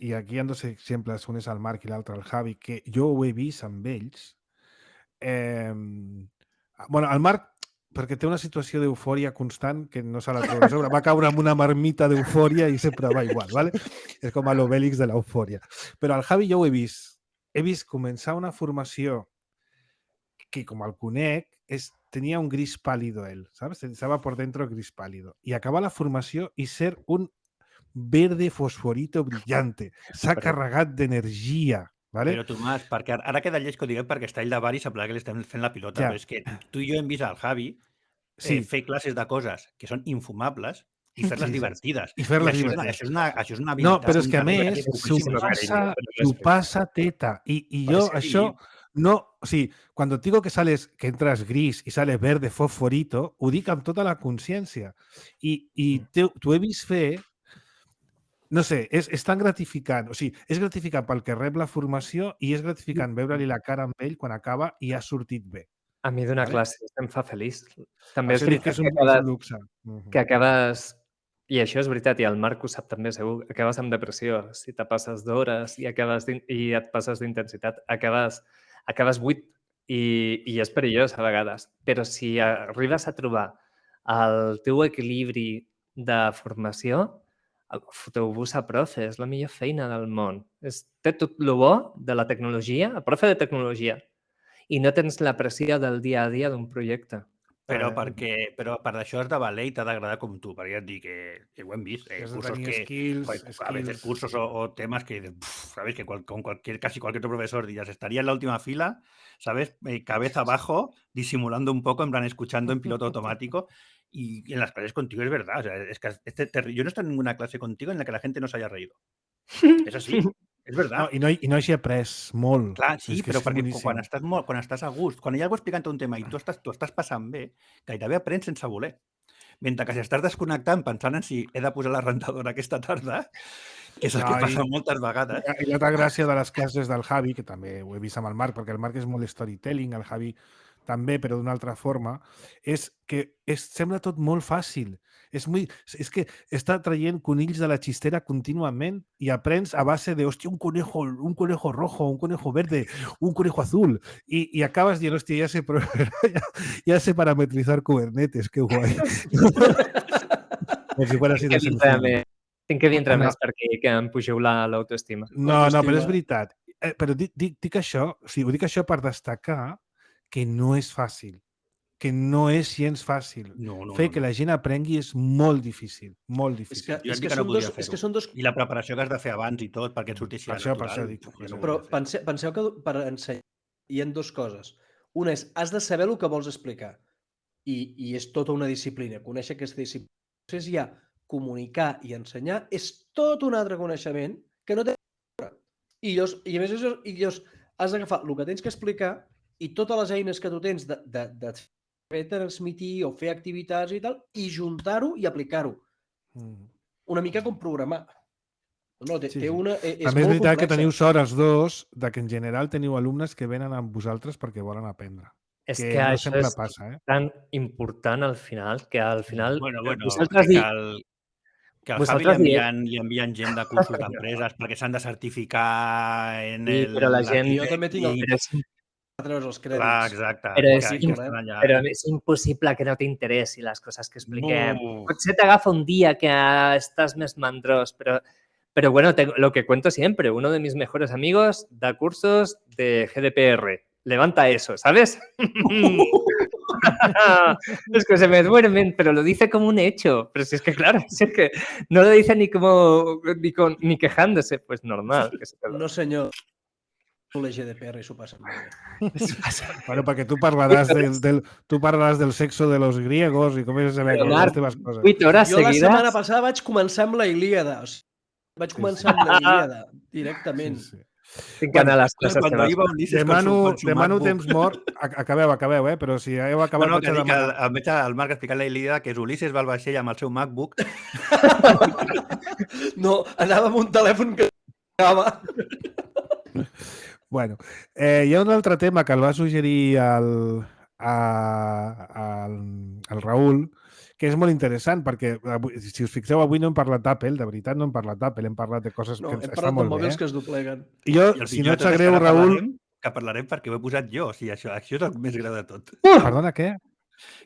i aquí hi ha dos exemples, un és el Marc i l'altre el Javi, que jo ho he vist amb ells. Bueno, el Marc, perquè té una situació d'eufòria constant que no se la troba sobre, va caure amb una marmita d'eufòria i sempre va igual, ¿vale? És com a l'Obèlix de l'eufòria. Però el Javi jo ho he vist. He vist començar una formació que, com el conec, tenía un gris pálido él, ¿sabes? Estaba por dentro gris pálido. Y acaba la formació i ser un verde fosforito brillante. S'ha carregat d'energia. ¿Vale? Però, Tomàs, perquè ara queda lleig que ho diguem perquè està ell davant i sembla que li estem fent la pilota. Ja. Però és que tu i jo hem vist al Javi fer classes de coses que són infumables i fer-les divertides. I fer-les divertides. Això és una habilitat. No, però és que a més s'ho passa teta. I jo això no... O sigui, quan et digo que entras gris i sales verde fosforito, ho dic amb tota la consciència. I t'ho he vist fer. No sé, és tan gratificant. O sigui, és gratificant pel que rep la formació i és gratificant veure-li la cara amb ell quan acaba i ha sortit bé. A mi donar classes em fa feliç. També és Això dic veritat que és un luxe. que acabes... I això és veritat, i el Marc ho sap també segur, acabes amb depressió. Si te passes d'hores i et passes d'intensitat, acabes buit i és perillós a vegades. Però si arribes a trobar el teu equilibri de formació, foteu-vos a profe, és la millor feina del món. Té tot el bo de la tecnologia, a profe de tecnologia, i no tens la pressió del dia a dia d'un projecte. Però per això has de valer i t'ha d'agradar com tu, perquè ja et dic que ho hem vist. Cursos a veces cursos o temas que, sabes, que casi cualquier otro profesor dirías, estaría en la última fila, sabes, cabeza abajo, disimulando un poco, en plan, escuchando en piloto automático. Y en las clases contigo es verdad. O sea, es que yo no he estado en ninguna clase contigo en la que la gente no se haya reído. És així, és veritat. No, I no hagi après molt. Clar, sí, però perquè quan estàs a gust, quan hi ha algú explicant un tema i tu estàs passant bé, gairebé aprens sense voler. Mentre que si estàs desconnectant pensant en si he de posar la rentadora aquesta tarda, que és el que passa moltes vegades. I l'altra gràcia de les classes del Javi, que també ho he vist amb el Marc, perquè el Marc és molt storytelling, el Javi també, però d'una altra forma, és que sembla tot molt fàcil. És que està traient conills de la xistera contínuament i aprens a base de, hòstia, un conejo rojo, un conejo verde, un conejo azul. I acabes dient, hòstia, ja sé parametrizar Kubernetes, que guai. Com si fuera así de senzill. Tinc que vindre més perquè em pugeu l'autoestima. No, però és veritat. Però dic això, o sigui, ho dic això per destacar que no és fàcil, que no és gens fàcil. Fer que la gent aprengui és molt difícil, molt difícil. És que són dos... I la preparació que has de fer abans i tot perquè et surti així natural. Però penseu que per ensenyar hi ha dues coses. Una és, has de saber el que vols explicar i és tota una disciplina, conèixer aquesta disciplina. Després hi ha comunicar i ensenyar, és tot un altre coneixement que no té... I a més, has d'agafar el que tens que explicar i totes les eines que tu tens de fer transmitir o fer activitats i tal, i juntar-ho i aplicar-ho. Una mica com programar. També és veritat que teniu sort els dos que en general teniu alumnes que venen amb vosaltres perquè volen aprendre. És que això és tan important al final, que al final... Que al Javi li envien gent de cursos d'empreses perquè s'han de certificar en el... Però la gent... Jo també tinc els crèdits. Clar, exacte. Però és impossible que no t'interessi les coses que expliquem. Potser t'agafa un dia que estàs més mandrós, pero bueno, lo que cuento siempre, uno de mis mejores amigos da cursos de GDPR. Levanta eso, ¿sabes? Es que se me duermen, pero lo dice como un hecho. Pero si es que, claro, si es que no lo dice ni quejándose, pues normal. No, senyor. El GDPR s'ho passa molt bé. Bueno, perquè tu parlaràs del sexo de los griegos i com és a veure les teves coses. 8 hores seguides. Jo la setmana passada vaig començar amb la Ilíada. Vaig començar amb la Ilíada, directament. Tinc que anar a les classes teves. Demano temps mort. Acabeu, però si heu acabat... Em veig al Marc explicant la Ilíada, que és Ulisses va al vaixell amb el seu MacBook. No, anava amb un telèfon que... Bueno, hi ha un altre tema que el va suggerir al Raül, que és molt interessant, perquè si us fixeu, avui no hem parlat d'Apple, de veritat no hem parlat d'Apple, hem parlat de coses No, que hem està parlat de molt bé. mòbils que es dobleguen. I jo, I el si pitjor no de et tot sap és que greu, ara Raül... parlarem perquè ho he posat jo. O sigui, això és el més greu de tot. Perdona, què?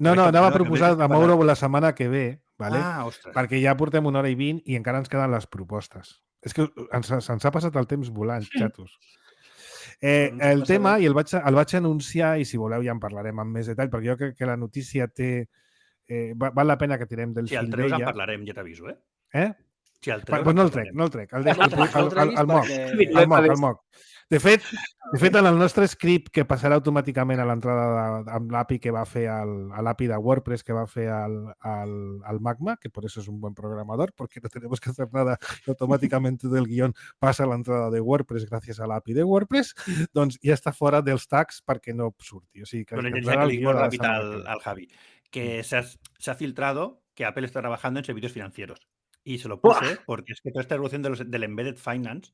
No, anava a que proposar veig que de moure-ho la setmana que ve, vale? ostres. Perquè ja portem 1 hora i 20 i encara ens queden les propostes. És que se'ns ha passat el temps volant, xatos. El tema, i el vaig anunciar, i si voleu ja en parlarem amb més detall, perquè jo crec que la notícia té... val la pena que tirem del Si el fil treus en d'ella. parlarem, ja t'aviso, eh? Eh? Si el treus Pues en no el trec, parlarem. no el trec. El Moc. perquè... El Moc. De fet, en el nostre script que passarà automàticament a l'entrada amb l'API que va fer a l'API de WordPress que va fer al Magma, que por eso es un buen programador, porque no tenemos que hacer nada y automáticamente del guión pasa a l'entrada de WordPress gràcies a l'API de WordPress, doncs ja està fora dels tags perquè no surti. O sigui, que Bueno, ya entrarà que al le guió dimos de la rápida setmana que ve. al Javi, que se ha filtrado que Apple está trabajando en servicios financieros. Y se lo puse porque es que toda esta evolución del embedded finance,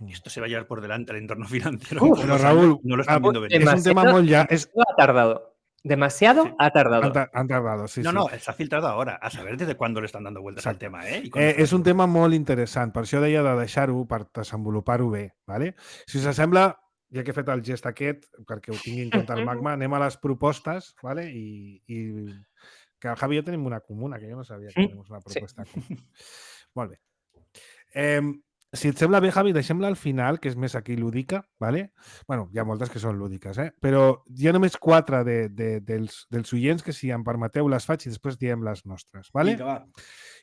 esto se va a llevar por delante el entorno financiero en Pero pocos Raúl, años, no lo están viendo venir. es un tema muy ya... Ha tardado. Demasiado Sí. ha tardado. Han tardado, sí, No, sí. no, se ha filtrado ahora. A saber desde cuándo le están dando vueltas Exacte. al tema, ¿eh? És un tema molt interessant, per això deia de deixar-ho, per desenvolupar-ho bé. Vale? Si us sembla, ja que he fet el gest aquest, perquè ho tingui en compte el Magma, anem a les propostes, vale? I que el Javi i jo tenim una comuna, que jo no sabia que tenim una proposta comuna. Molt bé. Si et sembla bé, Javi, deixem-la al final, que és més aquí lúdica, ¿vale? Bueno, hi ha moltes que són lúdiques, però hi ha només 4 dels oients que, si em permeteu, les faig i després diem les nostres, ¿vale? Vinga, va.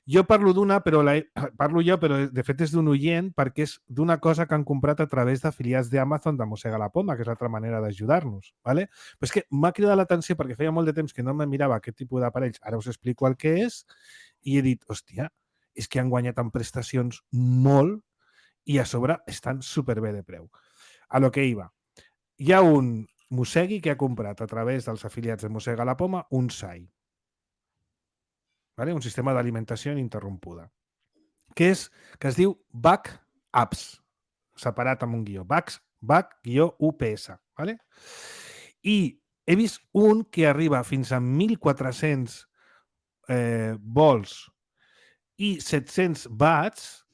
Jo parlo d'una, però parlo jo, però de fet és d'un oient perquè és d'una cosa que han comprat a través d'afiliats d'Amazon de Mossega la Poma, que és l'altra manera d'ajudar-nos. ¿Vale? Però és que m'ha cridat l'atenció perquè feia molt de temps que no me mirava aquest tipus d'aparells. Ara us explico el que és i he dit, hòstia, és que han guanyat en prestacions molt i a sobre estan superbé de preu. A lo que iba. Hi ha un Mossegui que ha comprat a través dels afiliats de Mossega la Poma un SAI. ¿Vale? Un sistema d'alimentació ininterrompuda, que es diu Back Apps, separat amb un guió, Back-UPS. ¿Vale? I he vist un que arriba fins a 1.400 volts i 700 watts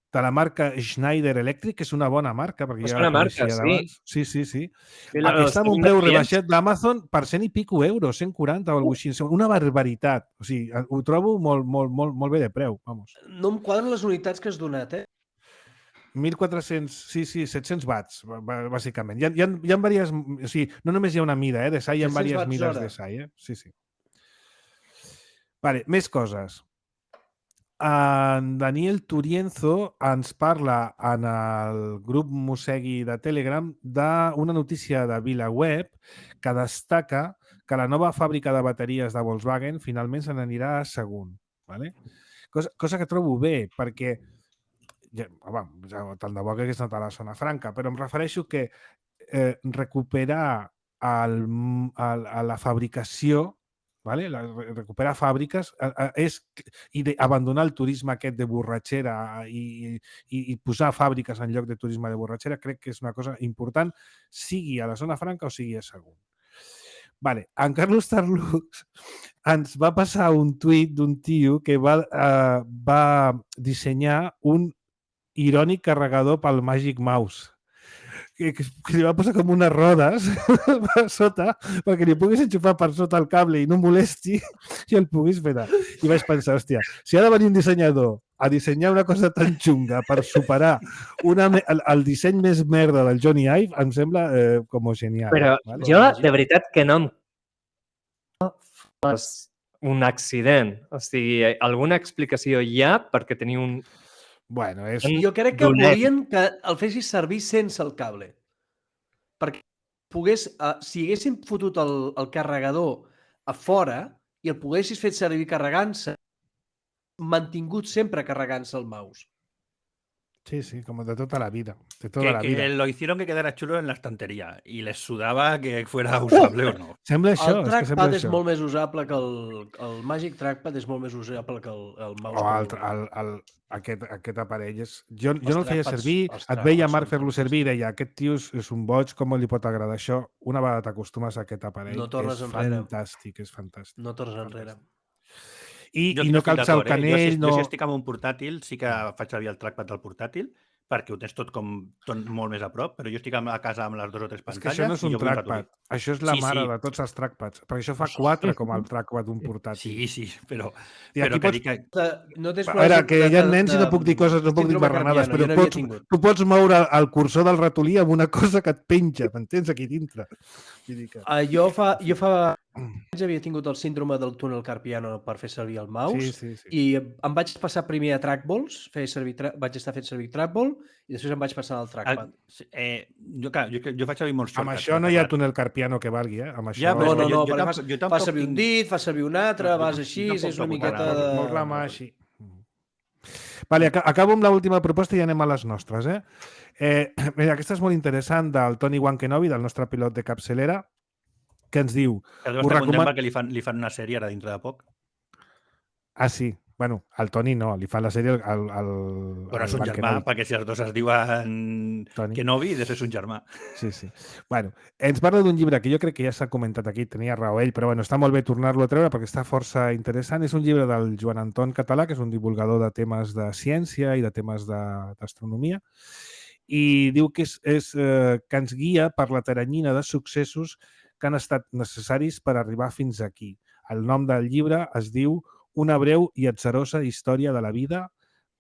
de la marca Schneider Electric, que és una bona marca, perquè És ja una la marca, coneixia d'abans. Sí. Aquesta amb un preu rebaixat d'Amazon per 100 i pico euros, 140 o alguna cosa així. Una barbaritat. O sigui, ho trobo molt bé de preu. Vamos. No em quadren les unitats que has donat, 1.400, sí, 700 watts, bàsicament. Hi ha diverses... O sigui, no només hi ha una mida de SAI, hi ha 700 diverses watts mides hora. de SAI. Sí. Vale, més coses. En Daniel Turienzo ens parla en el grup Mossegui de Telegram d'una notícia de VilaWeb que destaca que la nova fàbrica de bateries de Volkswagen finalment se n'anirà a Sagunt. ¿Vale? Cosa que trobo bé, perquè tant de bo que hagués anat a la zona franca, però em refereixo que recuperar la fabricació, ¿vale? Recuperar fàbriques i abandonar el turisme aquest de borratxera i posar fàbriques en lloc de turisme de borratxera, crec que és una cosa important, sigui a la zona franca o sigui a Sagunt. Vale. En Carlos Tarlux ens va passar un tuit d'un tio que va dissenyar un irònic carregador pel Magic Mouse. Que li va posar com unes rodes per sota perquè li puguis enxufar per sota el cable i no molesti i el puguis fer. I vaig pensar, hòstia, si ha de venir un dissenyador a dissenyar una cosa tan xunga per superar el disseny més merda del Johnny Ive, em sembla com genial. Però ¿vale? jo, de veritat, que no em fas un accident. O sigui, alguna explicació hi ha perquè teniu un... Bueno, és... Jo crec que volien que el fessis servir sense el cable. Perquè pogués, si haguessin fotut el carregador a fora i el poguessis fet servir carregant-se, mantingut sempre carregant-se el mouse. Sí, sí, como de toda la vida. De toda la Que vida. lo hicieron que quedara chulo en la estantería y les sudaba que fuera usable o no. Sembla El això, és que sembla trackpad és això. molt més usable que el Magic Trackpad és molt més usable que el mouse. O aquest aparell. Jo no el feia trackpads- servir, els et veia trackpads Marc són fer-lo servir i fantàstics. deia, aquest tio és un boig, com li pot agradar això? Una vegada t'acostumes a aquest aparell, No tornes és enrere. fantàstic, és fantàstic. No tornes enrere. I Jo aquí no estic calça el d'acord, eh? canell, Jo no... si estic amb un portàtil sí que faig servir el trackpad del portàtil perquè ho tens tot molt més a prop, però jo estic a casa amb les 2 o 3 És que pantalles això no és i un jo vull un trackpad. ratolí. Això és la Sí, mare sí. de tots els trackpads. Perquè això fa 4 com el trackpad d'un portàtil. Sí, però I aquí que pots... dic que... No tens A veure, que hi ha nens i no puc dir coses, no puc dir síndrome marranades, carpiano, però jo n'havia tingut. tu pots moure el cursor del ratolí amb una cosa que et penja, m'entens, aquí dintre. Vull dir que... Jo fa anys havia tingut el síndrome del túnel carpiano per fer servir el mouse Sí. i em vaig passar primer a trackballs, vaig estar fent servir trackball i després em vaig passar al trackpad. Jo faig servir molts Amb shortcuts això per no hi ha teclat. túnel carpiano que valgui, eh? Amb això... Ja, però No, jo perquè tampoc fas servir un tinc- dit, fas servir un altre, No, vas jo així, tampoc és una toco miqueta tant. de... Mous la mà així. Vale, acabo amb l'última proposta i anem a les nostres. Mira, aquesta és molt interessant, del Tony Wankenobi, del nostre pilot de capçalera, que ens diu... Que deu Ho estar content recoman- perquè li fan una sèrie ara dintre de poc. Ah, sí. Bueno, al Toni no, li fa la sèrie al Però és un germà, Wankenobi. perquè si els dos es diuen Toni. Kenobi, de ser un germà. Sí. Bueno, ens parla d'un llibre que jo crec que ja s'ha comentat aquí, tenia raó ell, però bueno, està molt bé tornar-lo a treure perquè està força interessant. És un llibre del Joan Anton Català, que és un divulgador de temes de ciència i de temes d'astronomia, i diu que que ens guia per la taranyina de successos que han estat necessaris per arribar fins aquí. El nom del llibre es diu Una breu i atzarosa història de la vida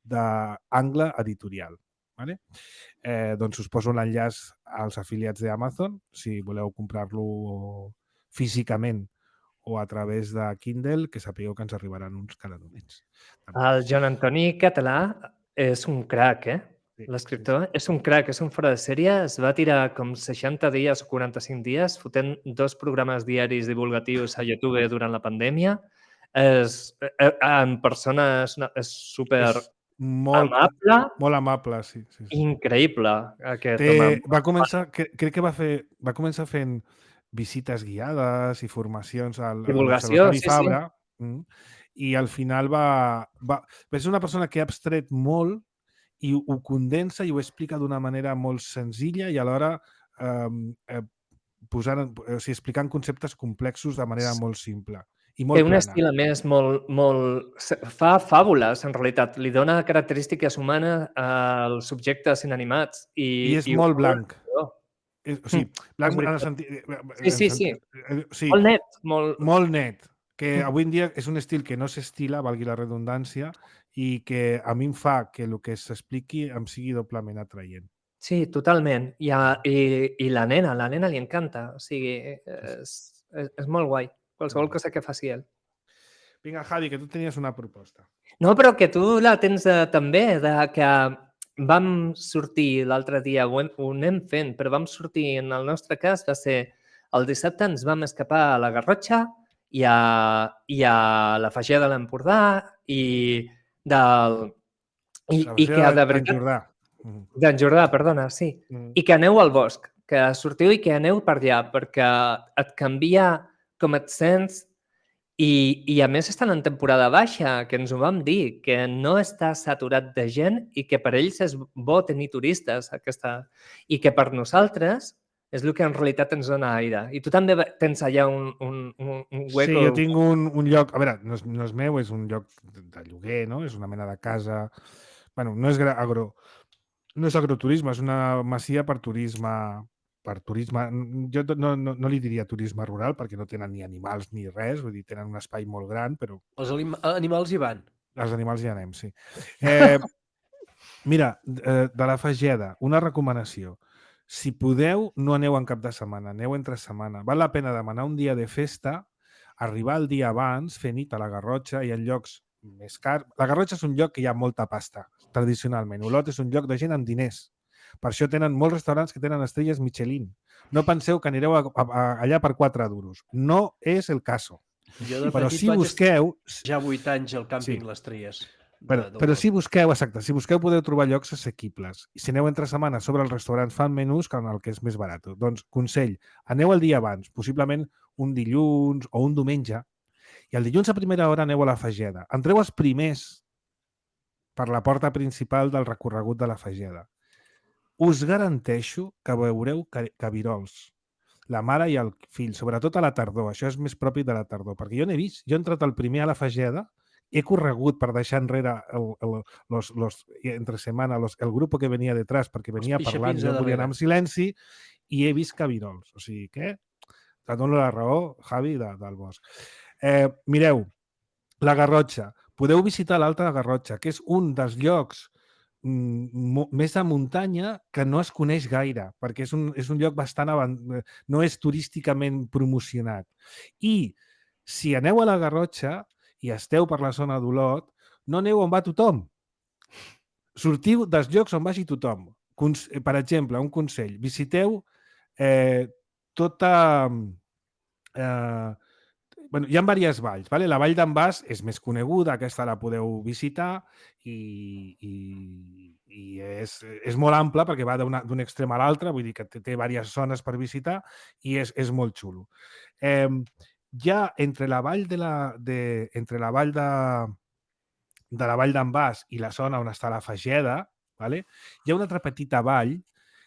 d'Angle Editorial. Vale? Doncs us poso l'enllaç als afiliats d'Amazon, si voleu comprar-lo físicament o a través de Kindle, que sapigueu que ens arribaran uns caladonets. El Joan Antoni Català és un crac, eh? Sí, L'escriptor és un crac, és un fora de sèrie. Es va tirar com 60 dies o 45 dies fotent 2 programes diaris divulgatius a YouTube durant la pandèmia. En persona és super És molt amable, sí. increïble. Aquest Té, home. va començar, crec que va començar fent visites guiades i formacions al Divulgació, l'Observatori sí, Fabra, i al final és una persona que ha abstret molt i ho condensa i ho explica d'una manera molt senzilla i alhora explicant conceptes complexos de manera molt simple. I molt Té un plana. estil, a més, fa fàbules, en realitat. Li dona característiques humanes als subjectes inanimats. I és molt blanc. O sigui, blanc en el sentit... Sí. Sí, Molt net. Molt net. Que avui en dia és un estil que no s'estila, valgui la redundància, i que a mi em fa que el que s'expliqui em sigui doblement atraient. Sí, totalment. I la nena li encanta. O sigui, és molt guai. Qualsevol cosa que faci ell. Vinga, Javi, que tu tenies una proposta. No, però que tu la tens també, que vam sortir l'altre dia, ho anem fent, però vam sortir, en el nostre cas, va ser el dissabte ens vam escapar a la Garrotxa i a la Fageda de l'Empordà i que de veritat... D'en Jordà, perdona, sí. I que aneu al bosc, que sortiu i que aneu per allà, perquè et canvia com et sents i a més estan en temporada baixa, que ens ho vam dir, que no està saturat de gent i que per ells és bo tenir turistes i que per nosaltres és el que en realitat ens dona aire. I tu també tens allà un hueco... Sí, jo tinc un lloc... A veure, no és meu, és un lloc de lloguer, no? És una mena de casa... Bueno, no és agroturisme, és una masia per turisme... Jo no li diria turisme rural perquè no tenen ni animals ni res, vull dir, tenen un espai molt gran, però... Els animals hi van. Els animals hi anem, sí. Mira, de la Fageda, una recomanació. Si podeu, no aneu en cap de setmana, aneu entre setmana. Val la pena demanar un dia de festa, arribar el dia abans, fer nit a la Garrotxa, i en llocs més cars. La Garrotxa és un lloc que hi ha molta pasta, tradicionalment. Olot és un lloc de gent amb diners. Per això tenen molts restaurants que tenen estrelles Michelin. No penseu que anireu allà per 4 duros. No és el caso. Jo de Però petit si busqueu... ja 8 anys al càmping Les Tries. Però si busqueu, exacte, si busqueu podeu trobar llocs assequibles. I si aneu entre setmana sobre els restaurants fan menús que en el que és més barat. Doncs consell, aneu el dia abans, possiblement un dilluns o un diumenge, i el dilluns a primera hora aneu a la Fageda. Entreu els primers per la porta principal del recorregut de la Fageda. Us garanteixo que veureu cabirols, la mare i el fill, sobretot a la tardor. Això és més propi de la tardor, perquè jo n'he vist. Jo he entrat el primer a la Fageda, he corregut per deixar enrere entre setmana el grup que venia detrás, perquè venia parlant, jo volia anar amb silenci, i he vist cabirols. O sigui que te dono la raó, Javi, del Bosc. Mireu, la Garrotxa. Podeu visitar l'Alta Garrotxa, que és un dels llocs més de muntanya que no es coneix gaire, perquè és un lloc bastant no és turísticament promocionat. I si aneu a la Garrotxa i esteu per la zona d'Olot, no aneu on va tothom. Sortiu dels llocs on vagi tothom. Per exemple, un consell, visiteu tota... hi ha diverses valls. Vale? La vall d'en Bas és més coneguda, aquesta la podeu visitar i és molt ampla perquè va d'un extrem a l'altre, vull dir que té diverses zones per visitar i és molt xulo. Ja entre la vall de la vall d'en Bas i la zona on està la Fageda, vale? Hi ha una altra petita vall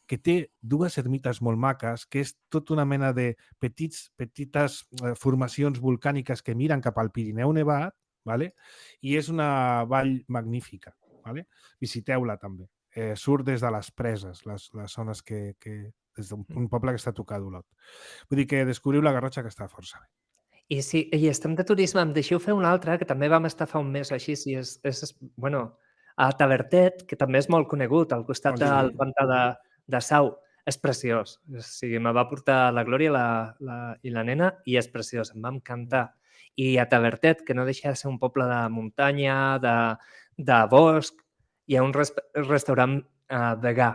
que té dues ermites molt maques, que és tota una mena de petites formacions volcàniques que miren cap al Pirineu nevat, vale? I és una vall magnífica. Vale? Visiteu-la també. Surt des de les preses, les zones des d'un poble que està tocat d'Olot. Vull dir que descobriu la Garrotxa, que està força bé. I sí, i estem de turisme, em deixeu fer una altra, que també vam estar fa un mes així, a Tavertet, que també és molt conegut, al costat del pantà de Sau. És preciós. O sigui, me va portar la Glòria i la nena i és preciós, em va encantar. I a Tavertet, que no deixa de ser un poble de muntanya, de bosc, hi ha un restaurant vegà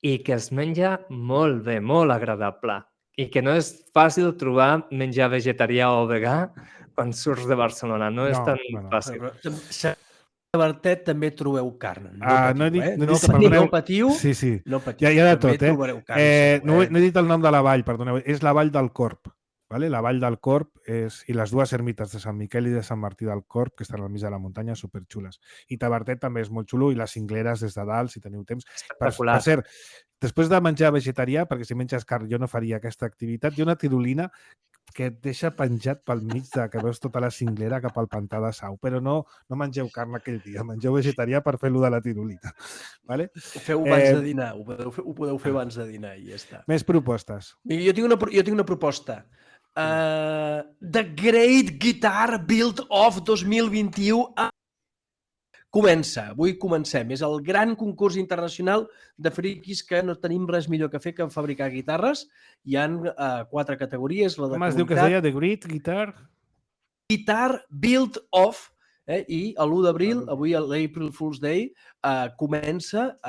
i que es menja molt bé, molt agradable. I que no és fàcil trobar menjar vegetarià o vegà quan surts de Barcelona. No és tan fàcil. A Tavertet també trobeu carn. No patiu. Sí. Hi ha de tot, No he dit el nom de la vall, perdoneu. És la vall del Corb. Vale? La vall del Corb i les dues ermites de Sant Miquel i de Sant Martí del Corb, que estan al mig de la muntanya, superxules. I Tavertet també és molt xulo i les cingleres des de dalt, si teniu temps. Per cert, després de menjar vegetarià, perquè si menges carn jo no faria aquesta activitat, hi ha una tirolina que et deixa penjat pel mig que veus tota la cinglera cap al pantà de Sau, però no mengeu carn aquell dia, mengeu vegetarià per fer-lo de la tirolina. Vale? Ho feu abans de dinar, ho podeu fer abans de dinar i ja està. Més propostes. Jo tinc una proposta. The Great Guitar Build-Off 2021 Vull comencem. És el gran concurs internacional de friquis que no tenim res millor que fer que fabricar guitarres. Hi ha 4 categories. Com es diu que es deia? The Great Guitar? Guitar Build-Off. I l'1 d'abril, avui l'April Fool's Day, comença,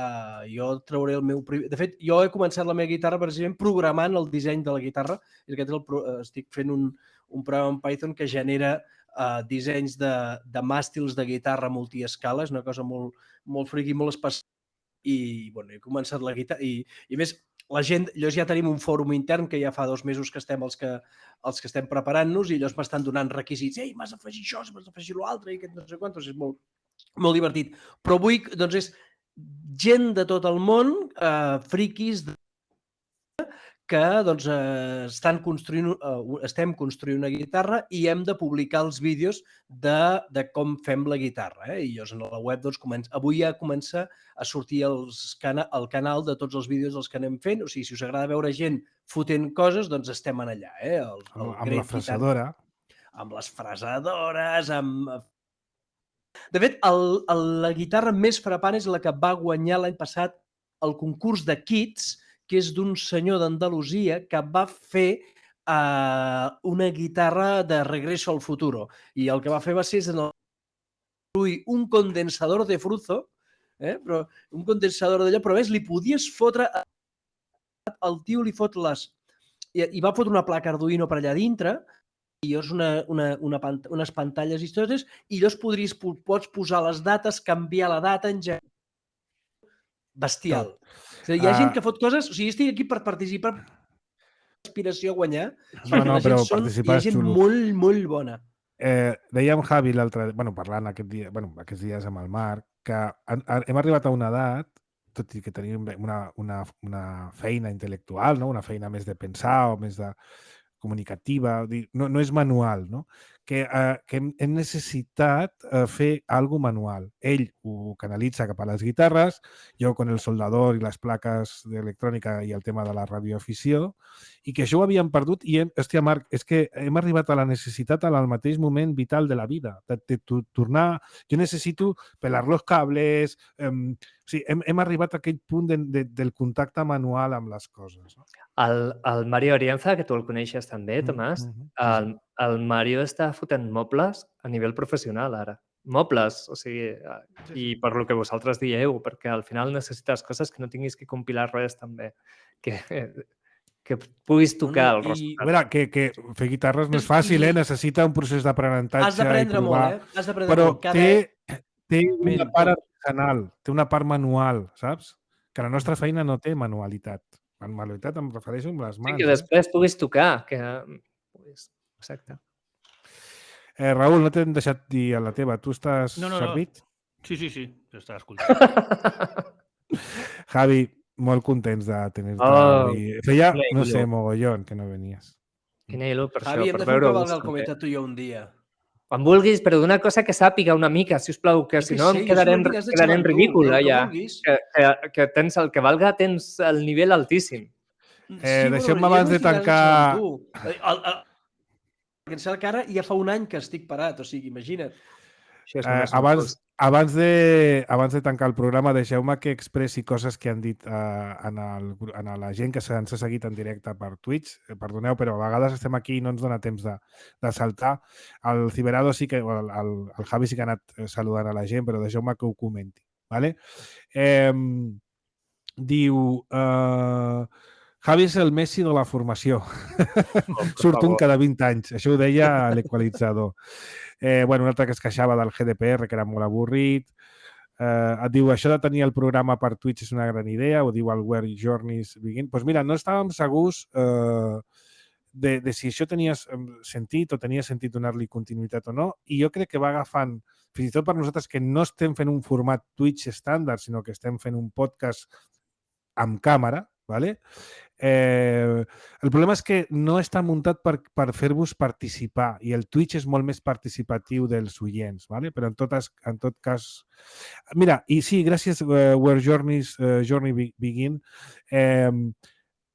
jo trauré el meu... De fet, jo he començat la meva guitarra precisament programant el disseny de la guitarra. Estic fent un programa en Python que genera dissenys de màstils de guitarra multiescala. És una cosa molt friqui, molt especial. I he començat la guitarra. I més, la gent, ja tenim un fòrum intern que ja fa 2 mesos que estem els que estem preparant-nos i ells m'estan donant requisits. Ei, m'has d'afegir això, m'has d'afegir l'altre i no sé quantos. És molt divertit. Però avui, doncs, és gent de tot el món, friquis, que estem construint una guitarra i hem de publicar els vídeos de com fem la guitarra. I llavors en la web avui ja comença a sortir el canal de tots els vídeos dels que anem fent. O sigui, si us agrada veure gent fotent coses, doncs estem en allà. Amb la fresadora. Amb les fresadores, De fet, la guitarra més frapant és la que va guanyar l'any passat el concurs de Kids, que és d'un senyor d'Andalusia que va fer una guitarra de Regreso al Futuro. I el que va fer va ser un condensador de Fruzo, però un condensador d'allò, però a més li podies fotre... El tio li fot I va fotre una placa Arduino per allà dintre i és unes pantalles històriques, i llavors pots posar les dates, canviar la data en general. Bestial. O sigui, hi ha gent que fot coses... O sigui, estic aquí per participar, aspiració a guanyar. No, però hi participar ha és gent xulo. molt, molt bona. Dèiem Javi l'altre... parlant aquests dies amb el Marc, que hem arribat a una edat, tot i que tenim una feina intel·lectual, no? Una feina més de pensar o més de comunicativa, no és manual, no? Que hem necessitat fer alguna manual. Ell ho canalitza cap a les guitarres, jo con el soldador i les plaques d'electrònica i el tema de la radioafició, i que això ho havíem perdut i, hòstia, Marc, és que hem arribat a la necessitat al mateix moment vital de la vida, de tornar... Jo necessito pelar los cables... O sigui, hem arribat a aquell punt del contacte manual amb les coses. No? El Mario Orienza, que tu el coneixes també, Tomàs, el Mario està fotent mobles a nivell professional ara. Mobles, o sigui, i per lo que vosaltres dieu, perquè al final necessites coses que no tinguis que compilar res també, que puguis tocar el resultat. A veure, que fer guitarres no és fàcil, necessita un procés d'aprenentatge. Has d'aprendre molt, Has d'aprendre però molt. té una part artesanal, té una part manual, saps? Que la nostra feina no té manualitat. Manualitat em refereixo amb les mans. Sí, que després puguis tocar. Exacte. Raül, no t'hem deixat dir a la teva. Tu estàs servit? Sí. Jo estava escoltant. Javi, molt contents de tenir-te. Feia, no sé, mogollón que no venies. Quina il·lu per això. Javi, hem de fer un cavalc al comitat tu i jo un dia. Quan vulguis, però d'una cosa que sàpiga una mica, sisplau, que si no em quedaré en ridícul allà. Que tens el que valga, tens el nivell altíssim. Deixeu-me abans de tancar... Perquè em sembla que ara ja fa un any que estic parat, o sigui, imagina't. Abans de tancar el programa, deixeu-me que expressi coses que han dit a la gent que ens ha seguit en directe per Twitch. Perdoneu, però a vegades estem aquí i no ens dona temps de saltar. El Ciberado sí que... El Javi sí que ha anat saludant a la gent, però deixeu-me que ho comenti. Vale? Diu... Javi és el Messi de la formació. Surt un cada 20 anys. Això ho deia l'equalitzador. Un altre que es queixava del GDPR, que era molt avorrit. Et diu, això de tenir el programa per Twitch és una gran idea, ho diu el Where Journeys Begin. Doncs mira, no estàvem segurs de si això tenia sentit o tenia sentit donar-li continuïtat o no, i jo crec que va agafant, fins i tot per nosaltres que no estem fent un format Twitch estàndard, sinó que estem fent un podcast amb càmera, ¿vale? El problema és que no està muntat per fer-vos participar i el Twitch és molt més participatiu dels oients, ¿vale? Però en tot cas... Mira, i sí, gràcies Where Journey Begin,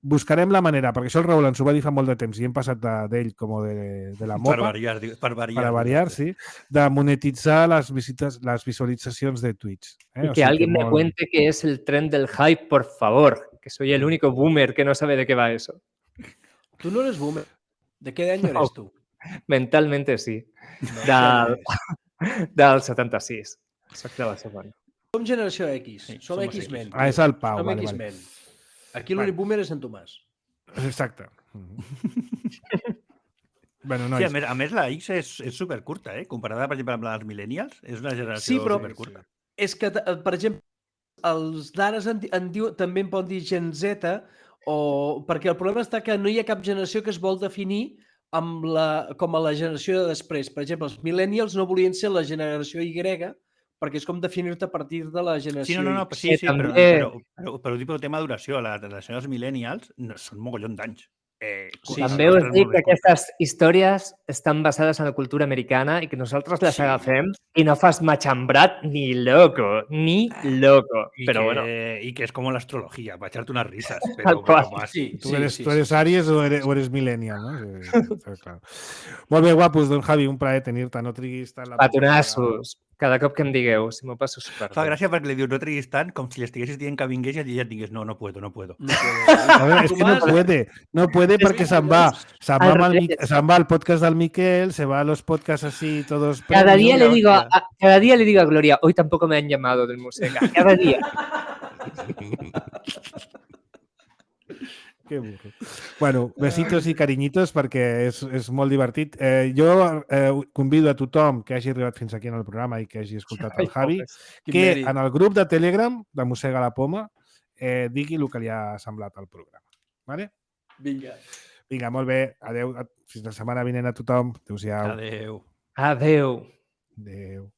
buscarem la manera, perquè això el Raül ens ho va dir fa molt de temps i hem passat d'ell com de la mopa. Per variar, sí, de monetitzar les visualitzacions de Twitch. Y que alguien me cuente qué es el tren del hype, por favor, que soy el único boomer que no sabe de qué va eso. Tú no eres boomer. ¿De qué año eres tú? Mentalmente sí. Del 76. Exacte, la segona. Som generació X. Sí, som X-Men. És el Pau. Som X-Men. Aquí l'únic boomer és en Tomàs. Exacte. Sí, a més la X és supercurta, comparada, per exemple, amb les millennials. És una generació supercurta. És que, per exemple, els d'ara també en poden dir Gen Z, perquè el problema està que no hi ha cap generació que es vol definir com a la generació de després. Per exemple, els millennials no volien ser la generació Y, perquè és com definir-te a partir de la generació X. Sí, però ho dic pel tema de duració. La generació dels millennials són mogollon d'anys. També us dic que aquestes històries estan basades en la cultura americana i que nosaltres les agafem i no fas machambrat ni loco. Pero bueno. Y que es como la astrología, para echarte unas risas. Tú eres Aries o eres millennial, ¿no? Claro. Molt bé, guapos, don Javi, un plaer tenir-te. No triguis tant la... Patonassos. Cada cop que em digueu, si m'ho passo superbé. Fa gràcia perquè li dius no triguis tant com si li estiguessis dient que vingués i ella et digués no puedo. A ver, es que no puede porque se va al podcast del Miquel, se va a los podcasts así todos... Cada día le digo a Gloria, hoy tampoco me han llamado del Museca, cada día. Que burro. Bueno, besitos i carinyitos perquè és molt divertit. Jo convido a tothom que hagi arribat fins aquí en el programa i que hagi escoltat el Javi, que en el grup de Telegram de Mossega la Poma digui el que li ha semblat el programa. Vale? Vinga. Vinga, molt bé. Adéu. Fins la setmana vinent a tothom. Adéu-siau. Adéu. Adéu. Adéu.